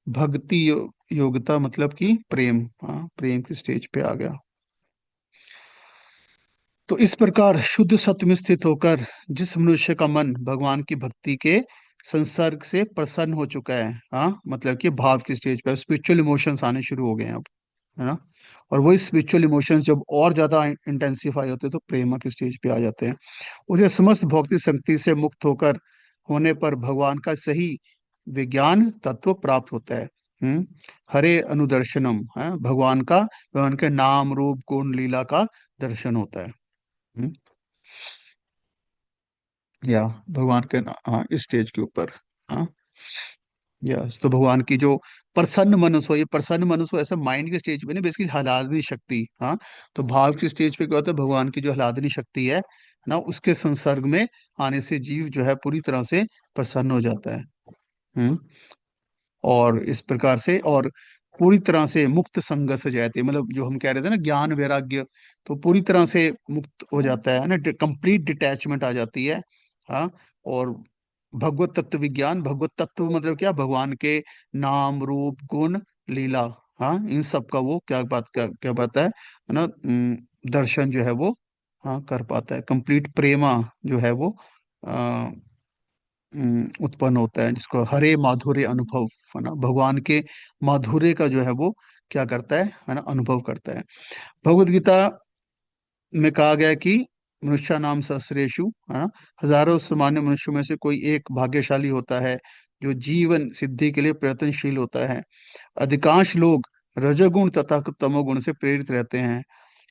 भक्ति योग्यता मतलब कि प्रेम, हाँ, प्रेम की स्टेज पे आ गया। तो इस प्रकार शुद्ध सत्व में स्थित होकर जिस मनुष्य का मन भगवान की भक्ति के संसर्ग से प्रसन्न हो चुका है, हाँ, मतलब कि भाव की स्टेज पर स्पिरिचुअल इमोशंस आने शुरू हो गए हैं अब, है ना। और वही स्पिरिचुअल इमोशंस जब और ज्यादा इंटेंसिफाई होते हैं तो प्रेमा की स्टेज पे आ जाते हैं। उसे समस्त भौतिक शक्ति से मुक्त होकर होने पर भगवान का सही विज्ञान तत्व प्राप्त होता है। हम्म हरे अनुदर्शनम है, भगवान के नाम रूप गुण लीला का दर्शन होता है। हम्म, या भगवान के हाँ, इस स्टेज के ऊपर। हाँ, यस, तो भगवान की जो प्रसन्न मनुष्य हो, ये प्रसन्न मनुष्य हो ऐसा माइंड के स्टेज पे नहीं, बेसिकली हलादनी शक्ति। हाँ, तो भाव की स्टेज पे क्या होता है, भगवान की जो हलादनी शक्ति है ना, उसके संसर्ग में आने से जीव जो है पूरी तरह से प्रसन्न हो जाता है। हम्म और इस प्रकार से और पूरी तरह से मुक्त संग से जाते, मतलब जो हम कह रहे थे ना, ज्ञान वैराग्य, तो पूरी तरह से मुक्त हो जाता है ना, कंप्लीट डिटैचमेंट आ जाती है। हाँ, और भगवत तत्व विज्ञान, भगवत तत्व मतलब क्या, भगवान के नाम रूप गुण लीला, हाँ, इन सब का वो क्या पाता है ना, दर्शन जो है वो, हाँ, कर पाता है। कंप्लीट प्रेमा जो है वो उत्पन्न होता है, जिसको हरे माधुर्य अनुभव, है ना, भगवान के माधुर्य का जो है वो क्या करता है ना, अनुभव करता है। भगवत गीता में कहा गया है कि मनुष्य नाम सहस्रेषु, है ना, हजारों सामान्य मनुष्यों में से कोई एक भाग्यशाली होता है जो जीवन सिद्धि के लिए प्रयत्नशील होता है। अधिकांश लोग रजोगुण तथा तमोगुण से प्रेरित रहते हैं।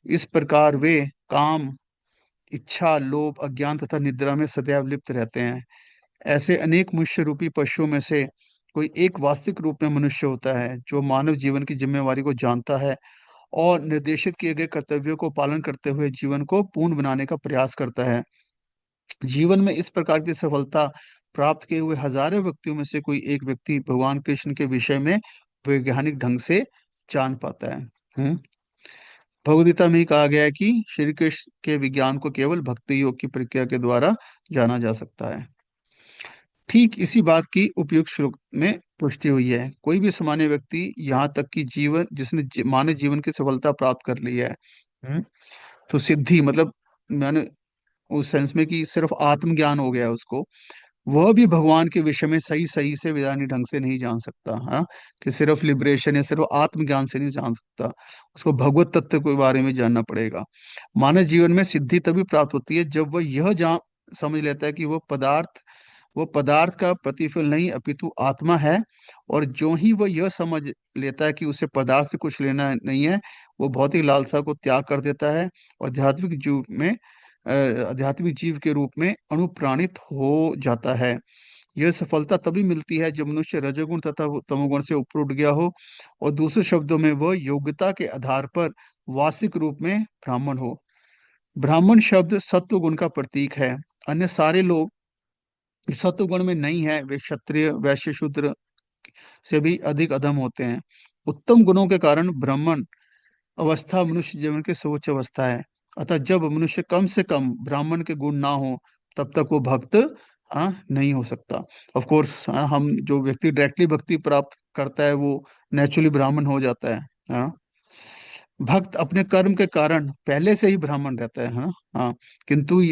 इस प्रकार वे काम, इच्छा, लोभ, अज्ञान तथा निद्रा में सदैव लिप्त रहते हैं। ऐसे अनेक मनुष्य रूपी पशुओं में से कोई एक वास्तविक रूप में मनुष्य होता है जो मानव जीवन की जिम्मेवारी को जानता है और निर्देशित किए गए कर्तव्यों को पालन करते हुए जीवन को पूर्ण बनाने का प्रयास करता है। जीवन में इस प्रकार की सफलता प्राप्त किए हुए हजारों व्यक्तियों में से कोई एक व्यक्ति भगवान कृष्ण के विषय में वैज्ञानिक ढंग से जान पाता है। भगवद गीता में ही कहा गया है कि श्री कृष्ण के विज्ञान को केवल भक्ति योग की प्रक्रिया के द्वारा जाना जा सकता है। ठीक इसी बात की उपयुक्त श्लोक में पुष्टि हुई है। कोई भी सामान्य व्यक्ति यहाँ तक कि जीवन जिसने मानव जीवन की सफलता प्राप्त कर ली है, हम्म, तो सिद्धि मतलब मैंने उस सेंस में कि सिर्फ आत्मज्ञान हो गया है उसको, वह भी भगवान के विषय में सही सही से विधानी ढंग से नहीं जान सकता। हाँ, कि सिर्फ लिबरेशन या सिर्फ आत्मज्ञान से नहीं जान सकता, उसको भगवत तत्व के बारे में जानना पड़ेगा। मानव जीवन में सिद्धि तभी प्राप्त होती है जब वह यह जान समझ लेता है कि वो पदार्थ का प्रतिफल नहीं अपितु आत्मा है। और जो ही वह यह समझ लेता है कि उसे पदार्थ से कुछ लेना नहीं है, वो भौतिक लालसा को त्याग कर देता है और आध्यात्मिक जीव के रूप में अनुप्राणित हो जाता है। यह सफलता तभी मिलती है जब मनुष्य रजोगुण तथा तमोगुण से ऊपर उठ गया हो और दूसरे शब्दों में वह योग्यता के आधार पर वास्तविक रूप में ब्राह्मण हो। ब्राह्मण शब्द सत्व गुण का प्रतीक है। अन्य सारे लोग सत्व गुण में नहीं है, वे क्षत्रिय वैश्य शूद्र से भी अधिक अधम होते हैं। उत्तम गुणों के कारण ब्राह्मण अवस्था मनुष्य जीवन की सर्वोच्च अवस्था है। अतः जब मनुष्य कम से कम ब्राह्मण के गुण ना हो तब तक वो भक्त नहीं हो सकता। ऑफ कोर्स हम जो व्यक्ति डायरेक्टली भक्ति प्राप्त करता है वो नेचुरली ब्राह्मण हो जाता है। हाँ, भक्त अपने कर्म के कारण पहले से ही ब्राह्मण रहता है। हाँ हाँ, किंतु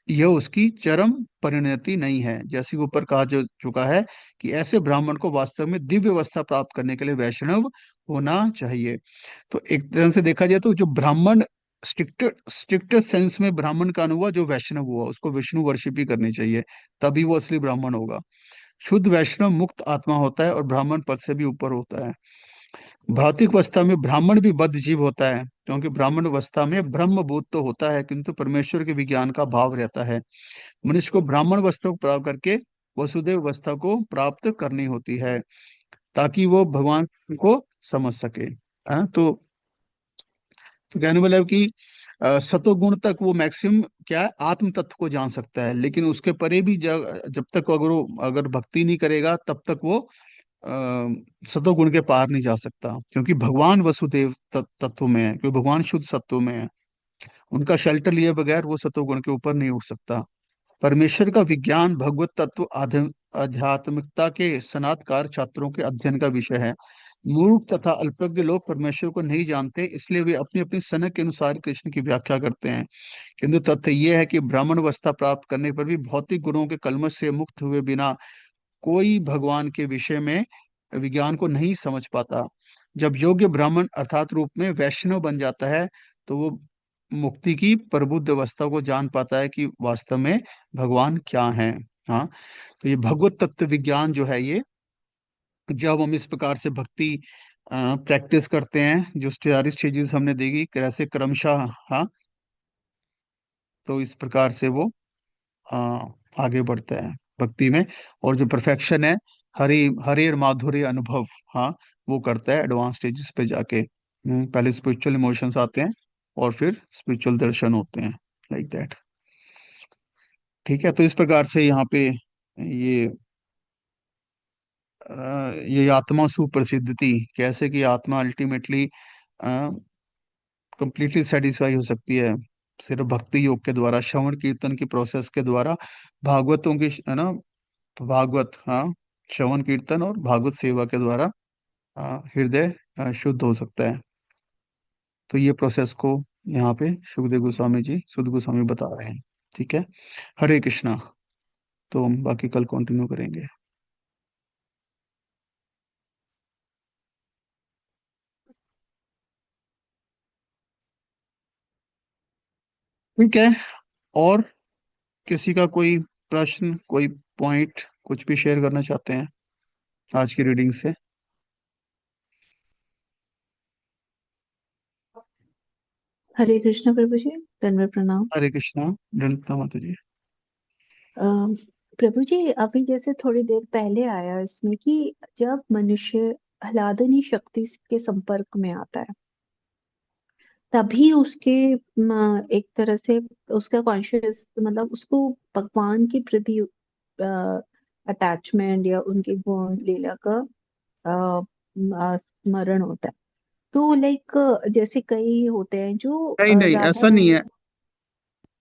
यह उसकी चरम परिणति नहीं है। जैसे ऊपर कहा जो चुका है कि ऐसे ब्राह्मण को वास्तव में दिव्य अवस्था प्राप्त करने के लिए वैष्णव होना चाहिए। तो एक तरह से देखा जाए तो जो ब्राह्मण स्ट्रिक्ट सेंस में ब्राह्मण का हुआ, जो वैष्णव हुआ उसको विष्णु वर्शिप ही करनी चाहिए, तभी वो असली ब्राह्मण होगा। शुद्ध वैष्णव मुक्त आत्मा होता है और ब्राह्मण पद से भी ऊपर होता है। भौतिक अवस्था में ब्राह्मण भी बद्ध जीव होता है, क्योंकि ब्राह्मण अवस्था में ब्रह्म बोध तो होता है किंतु परमेश्वर के विज्ञान का भाव रहता है। मनुष्य को ब्राह्मण अवस्था को प्राप्त करके वसुदेव अवस्था को प्राप्त करनी होती है ताकि वो भगवान को समझ सके। तो कहने मतलब कि सतोगुण तक वो मैक्सिमम क्या है, आत्म तत्व को जान सकता है, लेकिन उसके परे भी जब तक अगर भक्ति नहीं करेगा तब तक वो सतोगुण के पार नहीं जा सकता, क्योंकि भगवान वसुदेव तत्व में है, क्योंकि भगवान शुद्ध सत्व में है। उनका शेल्टर लिए बगैर वो सतोगुण के ऊपर नहीं उठ सकता। परमेश्वर का विज्ञान भगवत तत्व आध्यात्मिकता के स्नातकार छात्रों के अध्ययन का विषय है। मूर्ख तथा अल्पज्ञ लोग परमेश्वर को नहीं जानते, इसलिए वे अपनी अपनी सनक के अनुसार कृष्ण की व्याख्या करते हैं। किंतु तथ्य यह है कि ब्राह्मण अवस्था प्राप्त करने पर भी भौतिक गुणों के कलमश से मुक्त हुए बिना कोई भगवान के विषय में विज्ञान को नहीं समझ पाता। जब योग्य ब्राह्मण अर्थात रूप में वैष्णव बन जाता है तो वो मुक्ति की प्रबुद्ध अवस्था को जान पाता है कि वास्तव में भगवान क्या है। हाँ, तो ये भगवत तत्व विज्ञान जो है ये, जब हम इस प्रकार से भक्ति प्रैक्टिस करते हैं, जो सारी स्टेजेस हमने देखी कैसे क्रमशः, हाँ, तो इस प्रकार से वो अ, आगे बढ़ता है भक्ति में। और जो परफेक्शन है, हरि हरि और माधुर्य अनुभव, हाँ, वो करता है एडवांस स्टेजेस पे जाके। पहले स्पिरिचुअल इमोशंस आते हैं और फिर स्पिरिचुअल दर्शन होते हैं, लाइक दैट। ठीक है, तो इस प्रकार से यहाँ पे ये ये आत्मा सुप्रसिद्ध थी, कैसे कि आत्मा अल्टीमेटली कंप्लीटली सेटिस्फाई हो सकती है सिर्फ भक्ति योग के द्वारा, श्रवण कीर्तन की प्रोसेस के द्वारा, भागवतों की, है ना, भागवत, हाँ, श्रवण कीर्तन और भागवत सेवा के द्वारा हृदय शुद्ध हो सकता है। तो ये प्रोसेस को यहाँ पे सुखदेव गोस्वामी जी, सुध गोस्वामी बता रहे हैं। ठीक है, हरे कृष्णा। तो हम बाकी कल कंटिन्यू करेंगे। ठीक है, और किसी का कोई प्रश्न, कोई पॉइंट, कुछ भी शेयर करना चाहते हैं आज की रीडिंग से? हरे कृष्ण प्रभु जी, दंडवत प्रणाम। हरे कृष्णा, दंड माता जी। अ, प्रभु जी, अभी जैसे थोड़ी देर पहले आया इसमें कि जब मनुष्य आह्लादनी शक्ति के संपर्क में आता है तभी उसके एक तरह से उसका कॉन्शियस मतलब उसको भगवान के प्रति अटैचमेंट या उनके गुण लीला का स्मरण होता है। तो लाइक जैसे कई होते हैं जो नहीं नहीं, राधा ऐसा नहीं रानी।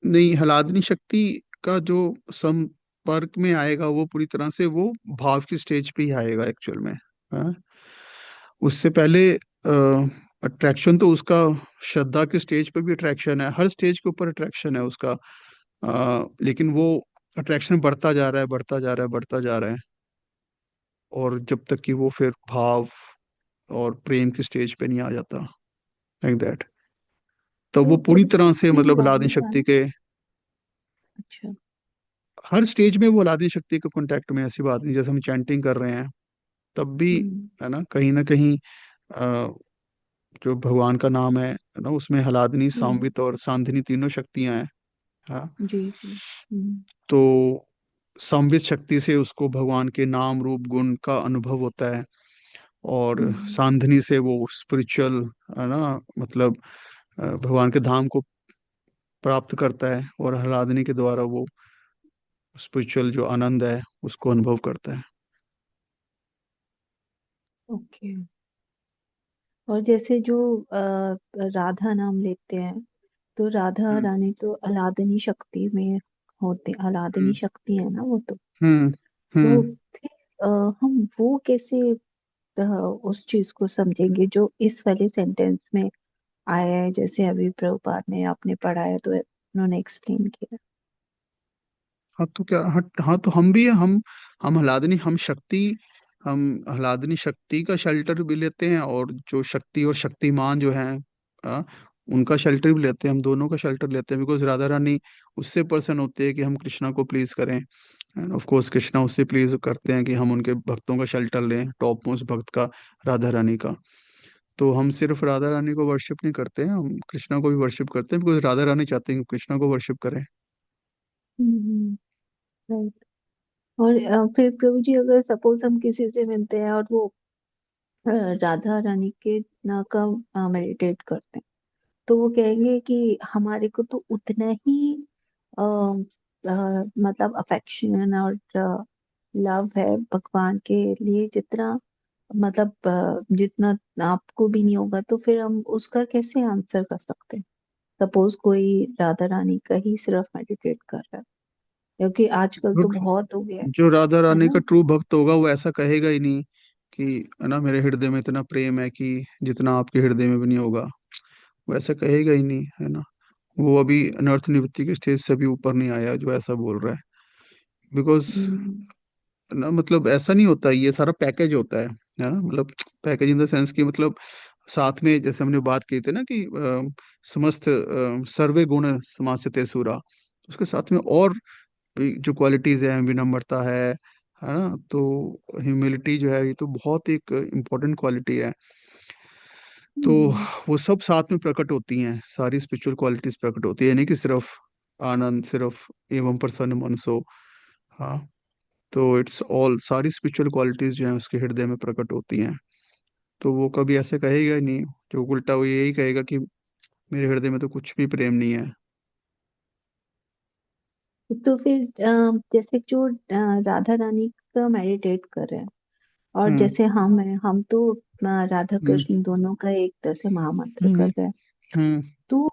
है। नहीं, हलादनी शक्ति का जो संपर्क में आएगा वो पूरी तरह से वो भाव की स्टेज पे ही आएगा एक्चुअल में। हाँ? उससे पहले अट्रैक्शन तो उसका श्रद्धा के स्टेज पे भी अट्रैक्शन है, हर स्टेज के ऊपर अट्रैक्शन है उसका। लेकिन वो अट्रैक्शन बढ़ता जा रहा है, बढ़ता जा रहा है, बढ़ता जा रहा है, और जब तक कि वो फिर भाव और प्रेम की स्टेज पे नहीं आ जाता, लाइक दैट, तब वो तो पूरी प्रभु जी तरह से फिर मतलब अलादीन राधा शक्ति रानी। के अच्छा। हर स्टेज में वो अलादीन शक्ति के कांटेक्ट में। ऐसी बात नहीं, जैसे हम चैंटिंग कर रहे हैं तब भी, हम्म। है ना कहीं जो भगवान का नाम है ना, उसमें हलादनी, हम्म। सांवित और सांधिनी तीनों शक्तियां हैं। हाँ। जी जी। तो संवित शक्ति से उसको भगवान के नाम रूप गुण का अनुभव होता है, और हम्म। सांधनी से वो स्पिरिचुअल, है ना, मतलब भगवान के धाम को प्राप्त करता है, और हलादनी के द्वारा वो स्पिरिचुअल जो आनंद है उसको अनुभव करता है। ओके। और जैसे जो राधा नाम लेते हैं, तो राधा हम्म रानी तो अलादनी शक्ति में होते, अलादनी हम्म शक्ति है ना वो तो। हम्म तो हम्म। फिर हम वो कैसे उस चीज को समझेंगे जो इस वाले सेंटेंस में आया है, जैसे अभी प्रभुपाद ने आपने पढ़ा है तो उन्होंने एक्सप्लेन किया। हाँ तो क्या, हाँ तो हम भी हैं, हम हलादनी, हम शक्ति, हम हलादनी शक्ति का शेल्टर भी लेते हैं, और जो शक्ति और शक्तिमान जो हैं, आ, उनका शेल्टर भी लेते हैं, हम दोनों का शेल्टर लेते हैं, बिकॉज राधा रानी उससे पर्सन होते हैं कि हम कृष्णा को प्लीज करें, एंड ऑफ कोर्स कृष्णा उससे प्लीज करते हैं कि हम उनके भक्तों का शेल्टर लें, टॉप मोस्ट भक्त का, राधा रानी का। तो हम सिर्फ राधा रानी को वर्शिप नहीं करते हैं, हम कृष्णा को भी वर्शिप करते हैं, बिकॉज राधा रानी चाहते हैं कि कृष्णा को वर्शिप करें। हम्म। राइट। और फिर प्रभु जी अगर सपोज हम किसी से मिलते हैं और वो अ, राधा रानी के ना का मेडिटेट करते हैं, तो वो कहेंगे कि हमारे को तो उतना ही मतलब अफेक्शन और लव है भगवान के लिए जितना मतलब जितना आपको भी नहीं होगा, तो फिर हम उसका कैसे आंसर कर सकते हैं? सपोज कोई राधा रानी का ही सिर्फ मेडिटेट कर रहा है, क्योंकि आजकल तो बहुत हो गया जो राधा है रानी ना। का ट्रू भक्त होगा वो ऐसा कहेगा ही नहीं कि, है ना, मेरे हृदय में इतना प्रेम है कि जितना आपके हृदय में भी नहीं होगा। वो ऐसा कहेगा ही नहीं, है ना। वो अभी अनर्थ निवृत्ति के स्टेज से भी ऊपर नहीं आया जो ऐसा बोल रहा है, बिकॉज, हम्म। ना, मतलब ऐसा नहीं होता, ये सारा पैकेज होता है ना, मतलब पैकेज इन द सेंस कि मतलब साथ में, जैसे हमने बात की थी ना कि समस्त सर्वे गुण समासते सूरा, उसके साथ में और भी जो क्वालिटीज है, विनम्रता है ना, तो ह्यूमिलिटी जो है, ये तो बहुत एक इम्पोर्टेंट क्वालिटी है। तो हम्म। वो सब साथ में प्रकट होती हैं, सारी स्पिरिचुअल क्वालिटीज प्रकट होती है, नहीं कि सिर्फ आनंद, सिर्फ एवं प्रसन्न मनसो। हाँ। तो इट्स ऑल, सारी स्पिरिचुअल क्वालिटीज जो है उसके हृदय में प्रकट होती हैं। तो वो कभी ऐसे कहेगा ही नहीं, जो उल्टा वो यही कहेगा कि मेरे हृदय में तो कुछ भी प्रेम नहीं है। तो फिर जैसे जो राधा रानी का मेडिटेट कर रहे हैं, और हम्म जैसे हम तो राधा हम्म कृष्ण दोनों का एक तरह से महामंत्र कर हम्म रहे हैं। हम्म तो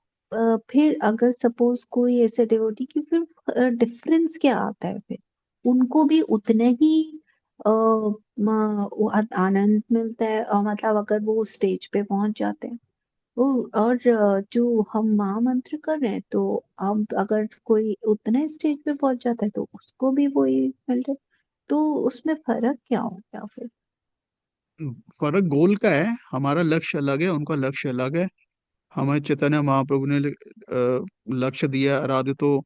फिर अगर सपोज कोई ऐसे डिवोटी की, फिर डिफरेंस क्या आता है फिर? उनको भी उतने ही वो आनंद मिलता है, और मतलब अगर वो स्टेज पे पहुंच जाते हैं वो, और जो हम महामंत्र कर रहे हैं, तो अब अगर कोई उतने स्टेज पे पहुंच जाता है तो उसको भी वही मिल रहा है, तो उसमें फर्क क्या हो गया फिर? फर्क गोल का है, हमारा लक्ष्य अलग है, उनका लक्ष्य अलग है। हमें चैतन्य महाप्रभु ने लक्ष्य दिया, आराध्य तो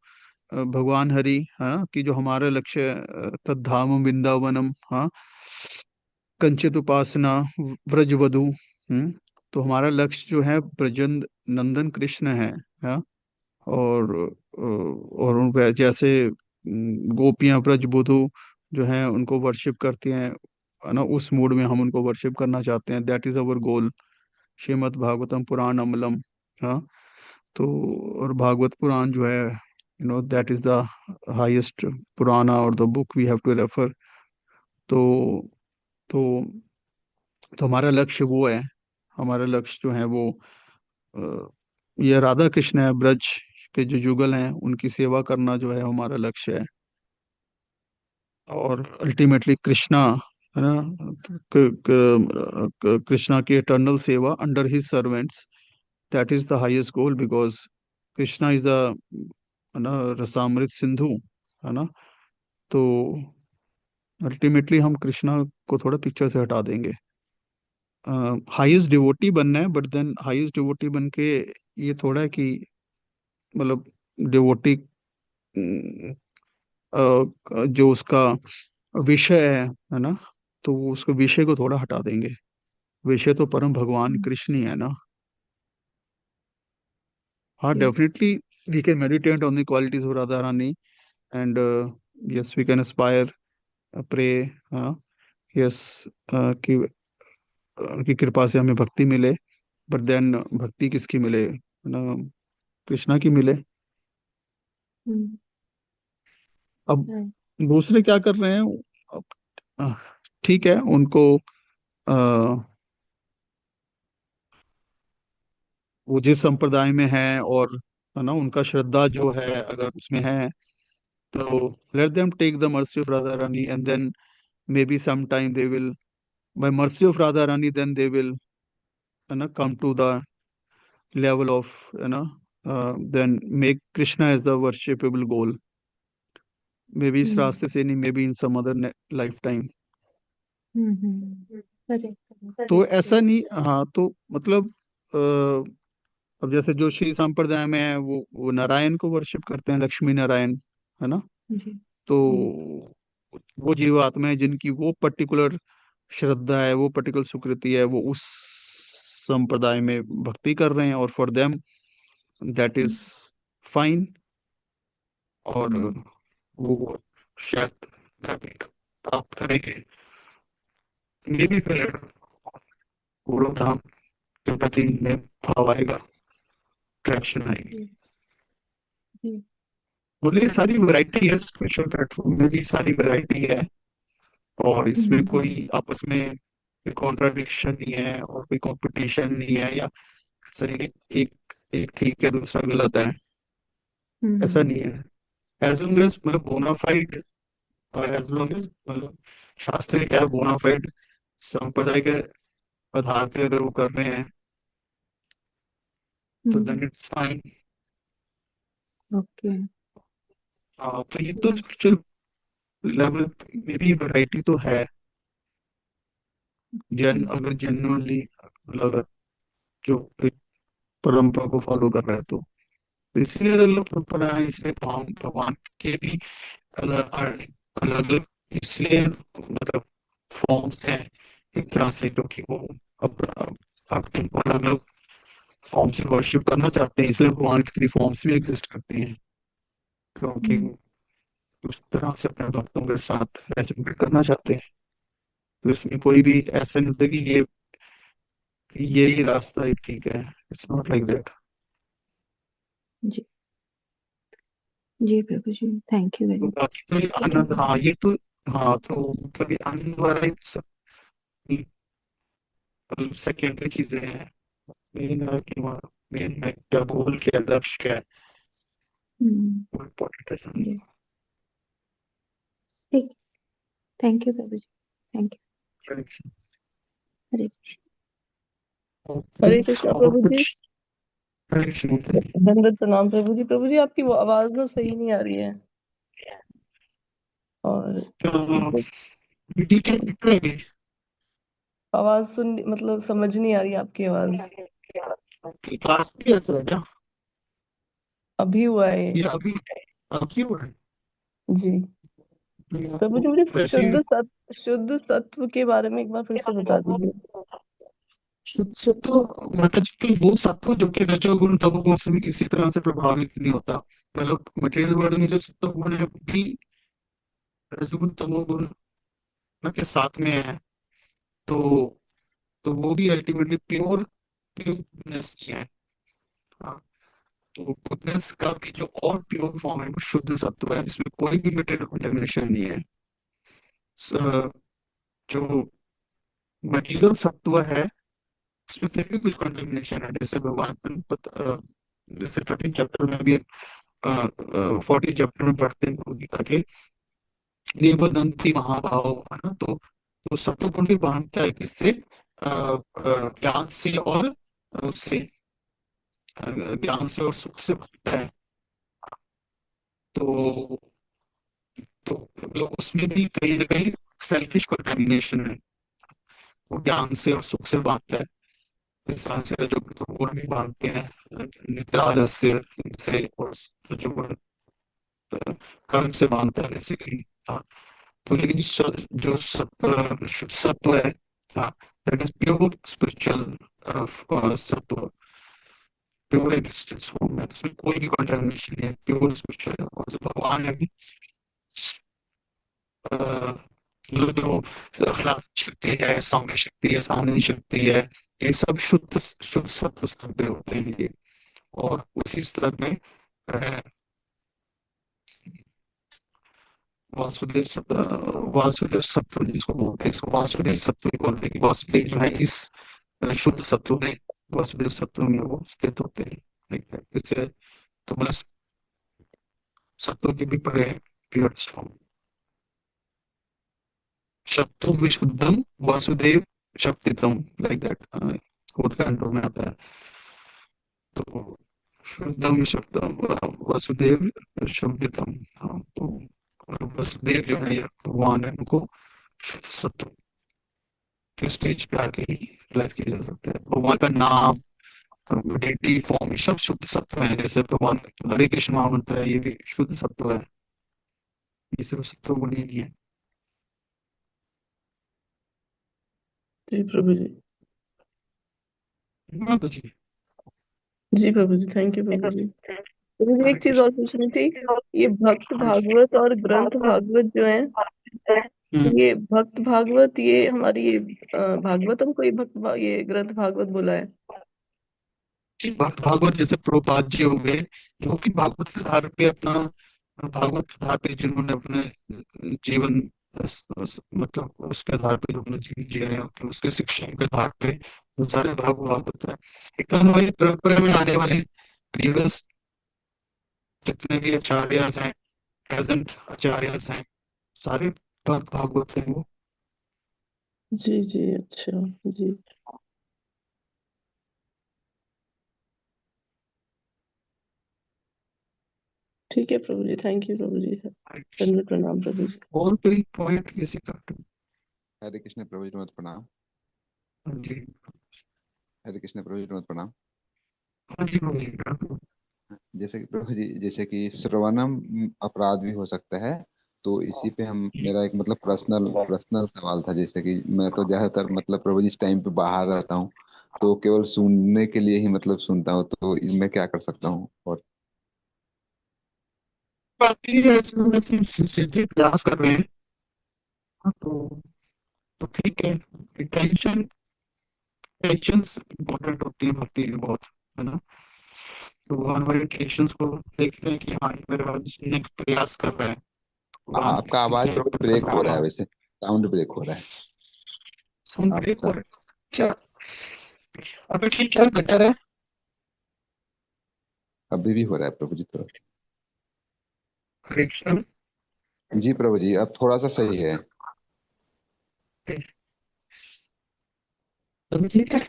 भगवान हरि, हाँ, कि जो हमारा लक्ष्य तद्धाम वृंदावनम, हाँ, कंचित उपासना, व्रज वधु। तो हमारा लक्ष्य जो है ब्रजंद नंदन कृष्ण है। हाँ। और उन पे जैसे गोपियां ब्रज वधु जो है उनको वर्शिप करती हैं, है ना, उस मूड में हम उनको वर्शिप करना चाहते हैं, दैट इज अवर गोल। श्रीमद् भागवतम पुराण अमलम। हाँ, तो और भागवत पुराण जो है, that is the highest Purana और the book we have to refer. तो तो तो हमारा लक्ष्य वो है, हमारा लक्ष्य जो है वो अ, ये राधा कृष्ण है, ब्रज के जो जुगल हैं उनकी सेवा करना जो है हमारा लक्ष्य है। और अल्टीमेटली कृष्णा, है ना, कृष्णा की इटर्नल सेवा under his servants, that is the highest goal, because Krishna is the, है ना, रसामृत सिंधु, है ना। तो अल्टीमेटली हम कृष्णा को थोड़ा पिक्चर से हटा देंगे। हाईएस्ट डिवोटी बनना है, बट देन हाईएस्ट डिवोटी बन के ये थोड़ा है कि मतलब डिवोटी जो उसका विषय है ना, तो वो उसको विषय को थोड़ा हटा देंगे। विषय तो परम भगवान हम्म, कृष्ण ही है ना। हाँ, जी। Definitely we can meditate on the qualities of Radha Rani, and hmm, yes we can aspire, pray, हाँ, यस, कि उनकी कृपा से हमें भक्ति मिले। बट देन भक्ति किसकी मिले ना, कृष्णा की मिले। हम्म, अब right, दूसरे क्या कर रहे हैं? अब, अ, ठीक है, उनको वो जिस संप्रदाय में है, और है ना, उनका श्रद्धा जो है अगर उसमें है, तो let them take the mercy of Radha Rani, and then maybe some time they will, by mercy of Radha Rani, then they will, है ना, come to the level of, है ना, then make Krishna as the worshipable goal, maybe is hmm, रास्ते से नहीं, maybe in some other lifetime. Correct, तो ऐसा नहीं, हाँ, तो मतलब अब जैसे जो श्री संप्रदाय में है वो नारायण को वर्शिप करते हैं, लक्ष्मी नारायण, है ना। जी, तो जी, वो जीवात्मा है जिनकी वो पर्टिकुलर श्रद्धा है, वो पर्टिकुलर सुकृति है, वो उस संप्रदाय में भक्ति कर रहे हैं, और for them that is hmm, fine. और हम्म, वो शायद प्राप्त करेंगे, ये भी फिर पूर्ण धाम के प्रति में भाव आएगा, ट्रैक्शन आएगी। जी, जी, बोले सारी वैरायटी है, स्पिरिचुअल प्लेटफॉर्म में भी सारी वैरायटी है, और इसमें कोई आपस में कॉन्ट्राडिक्शन नहीं है, और कोई कंपटीशन नहीं है, या ऐसा नहीं कि एक एक ठीक है दूसरा गलत है, ऐसा हम्म, नहीं है। एज लॉन्ग एज मतलब बोनाफाइड, और एज लॉन्ग एज मतलब शास्त्रीय क्या है, बोनाफाइड संप्रदाय के आधार पे अगर वो कर रहे हैं, तो देन इट्स फाइन। ओके, तो ये तो स्पिरिचुअल लेवल में भी वैरायटी तो है। जन अगर जेन्युइनली मतलब जो एक परंपरा को फॉलो कर रहा है, तो इसलिए अलग अलग परंपरा है, इसलिए भगवान भगवान के भी अलग अलग अलग, इसलिए मतलब फॉर्म्स हैं एक तरह से, क्योंकि वो अब तुमको अलग अलग फॉर्म से वर्शिप करना चाहते हैं, इसलिए भगवान की थ्री फॉर्म्स भी एग्जिस्ट करती हैं, क्योंकि उस तरह से अपने भक्तों के साथ रेजोनेट करना चाहते हैं। तो इसमें कोई भी ऐसा नहीं होता कि ये ही रास्ता ही ठीक है, इट्स नॉट लाइक दैट। जी, जी Prabhu ji, thank you very तो मच। बाकी तो ये आनंद, हाँ ये तो, हाँ तो मतलब ये आनंद वाला सब सेकेंडरी चीजें हैं। मेन है कि मेन है क्या गोल, क्या लक्ष्य, क्या है, हम्म, वो इम्पोर्टेंट है समझना। जी, ठीक, thank you Prabhu ji, thank you. Hare Krishna. Okay, Hare Krishna और प्रभु जी। कुछ करेक्शन होते हैं? दंडवत प्रणाम प्रभु जी। प्रभु जी आपकी वो आवाज ना सही नहीं आ रही है, और तो मतलब ठीक है, निकलेंगे। आवाज सुन मतलब समझ नहीं आ रही आपकी आवाज। क्लास भी ऐसा है क्या? अभी हुआ है ये। ये अभी अभी हो रहा जी। है या प्रभु तो जी मुझे वैसे ही? शुद्ध सत्व के बारे में एक बार फिर से बता दीजिए। शुद्ध सत्व मतलब कि वो सत्व जो कि रजोगुण तमोगुण से भी किसी तरह से प्रभावित नहीं होता। मतलब मटेरियल वर्ल्ड में जो सत्व गुण है वो भी रजोगुण तमोगुण ना के साथ में है। तो तो वो भी अल्टीमेटली प्योर प्योरनेस की है। हाँ, तो गुडनेस का भी जो और प्योर फॉर्म है वो शुद्ध सत्व है, जिसमें कोई भी मेटेरियल कंटेमिनेशन नहीं है। स- जो मटीरियल सत्व है उसमें फिर भी कुछ कंटेमिनेशन है, जैसे भगवान जैसे 13 चैप्टर में भी 40 चैप्टर में पढ़ते हैं गुरु गीता के लिए बदंती महाभाव, है ना। तो सत्व गुण भी बांधता है किससे, ज्ञान से और उससे, ज्ञान से और सुख से बांधता है। तो तो उसमें भी कहीं ना कहीं सेल्फिश कंटेमिनेशन है, वो ज्ञान से और सुख से बांधता है। इस तरह से रजोगुण भी बांधते हैं निद्रालस्य से, और रजोगुण कर्म से बांधता है बेसिकली। हाँ, तो लेकिन जो सत्व शुद्ध सत्व है, हाँ, दैट इज प्योर स्पिरिचुअल सत्व, प्योर एग्जिस्टेंस फॉर्म है, उसमें कोई भी कंटेमिनेशन नहीं है, प्योर स्पिरिचुअल। और जो भगवान है भी जो अखलाक शक्ति है, सौम्य शक्ति है, साधन शक्ति है, ये सब शुद्ध शुद्ध सत्व स्तर पे होते हैं ये। और उसी स्तर में अ, वासुदेव सत्व, वासुदेव सत्व जिसको बोलते हैं, इसको वासुदेव सत्व भी बोलते हैं, कि वासुदेव जो है इस शुद्ध सत्व में, वासुदेव सत्व में वो स्थित होते हैं। इससे तो मतलब सत्व के भी परे है प्योरेस्ट फॉर्म। शत्रु विशुद्धम वासुदेव शक्तितम, लाइक दैट, खुद का में आता है। तो शुद्धम विशुद्धम वसुदेव शब्दितम। हाँ, तो वसुदेव जो है ये भगवान है, उनको शुद्ध सत्व के स्टेज पे आके ही रियलाइज किया जा सकता है। भगवान का नाम, डेटी फॉर्म, ये सब शुद्ध सत्व है। जैसे भगवान हरे कृष्ण महामंत्र है, ये भी शुद्ध सत्व है, ये सिर्फ सत्व गुण ही नहीं है। जी प्रभु जी। हाँ तो जी, जी प्रभु जी, थैंक यू प्रभु जी। तो मुझे हरे एक चीज कृष्ण। और पूछनी थी। ये भक्त हाँ जी। भागवत और ग्रंथ भागवत जो है, हम्म। ये भक्त भागवत, ये हमारी ये भागवतम को ये ये ग्रंथ भागवत बोला है। जी, भागवत जैसे प्रभुपाद जी हो गए, जो कि भागवत के आधार पे अपना, भागवत के आधार पे जिन्होंने अपने जीवन मतलब उसके आधार पे जो अपने जीवन जी रहे हैं, उसके शिक्षा के आधार पे वो सारे भागवत है। एक तो हमारी परंपरा में आने वाले प्रीवियस जितने भी आचार्य हैं, प्रेजेंट आचार्य हैं, सारे भागवत हैं वो। जी जी, अच्छा। जी ठीक है प्रभु जी, थैंक यू प्रभु जी। दंडवत प्रणाम प्रभु जी। और कोई पॉइंट किसी का? हरे कृष्ण प्रभु जी, मत प्रणाम। हाँ जी। हरे कृष्ण प्रभु जी, मत प्रणाम। हाँ जी, बोलिए। जैसे कि प्रभु जी, जैसे कि श्रवणम अपराध भी हो सकता है, तो इसी पे हम, मेरा एक मतलब पर्सनल पर्सनल सवाल था। जैसे कि मैं तो ज्यादातर मतलब प्रभु जी इस टाइम पे बाहर रहता हूँ, तो केवल सुनने के लिए ही मतलब सुनता हूँ, तो मैं क्या कर सकता हूँ? और बाकी ऐसे में सिंसियरली प्रयास कर रहे हैं। हाँ, तो ठीक है। टेंशन टेंशन इम्पोर्टेंट होती है भक्ति में बहुत, है ना। तो वो हमारे टेंशन को देखते हैं कि हाँ, ये मेरे बारे में सुनने का प्रयास कर रहा है, भगवान आपका किसी आवाज से प्रभु प्रसन्न ब्रेक हो हो रहा रहा है, है। वैसे साउंड ब्रेक हो रहा है सुन ब्रेक हो आपका। रहा है क्या? अभी ठीक है, बेटर है। अभी भी हो रहा है प्रभु जी थोड़ा। हरे कृष्ण। जी प्रभु जी, अब थोड़ा सा सही है। अभी ठीक है।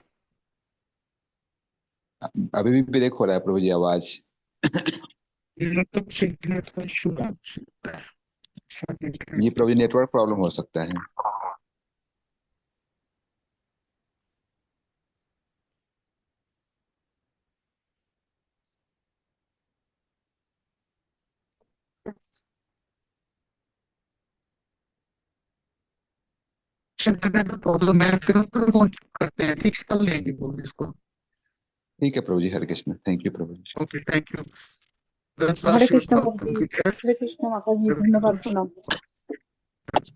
अभी भी ब्रेक हो रहा है प्रभु जी आवाज। मतलब इंटरनेट का इशू है, शायद जी इंटरनेट प्रभु जी, नेटवर्क प्रॉब्लम हो सकता है। इंटरनेट का प्रॉब्लम है, फिर हम फोन करते हैं, ठीक है, कल लेंगे बोल इसको। ठीक है Prabhu ji, Hare Krishna, thank you Prabhu ji. Okay, thank you. Hare Shrimad Krishna Bhagavatam Prabhu ji. की जय। हरे कृष्ण माता जी, धन्यवाद प्रणाम।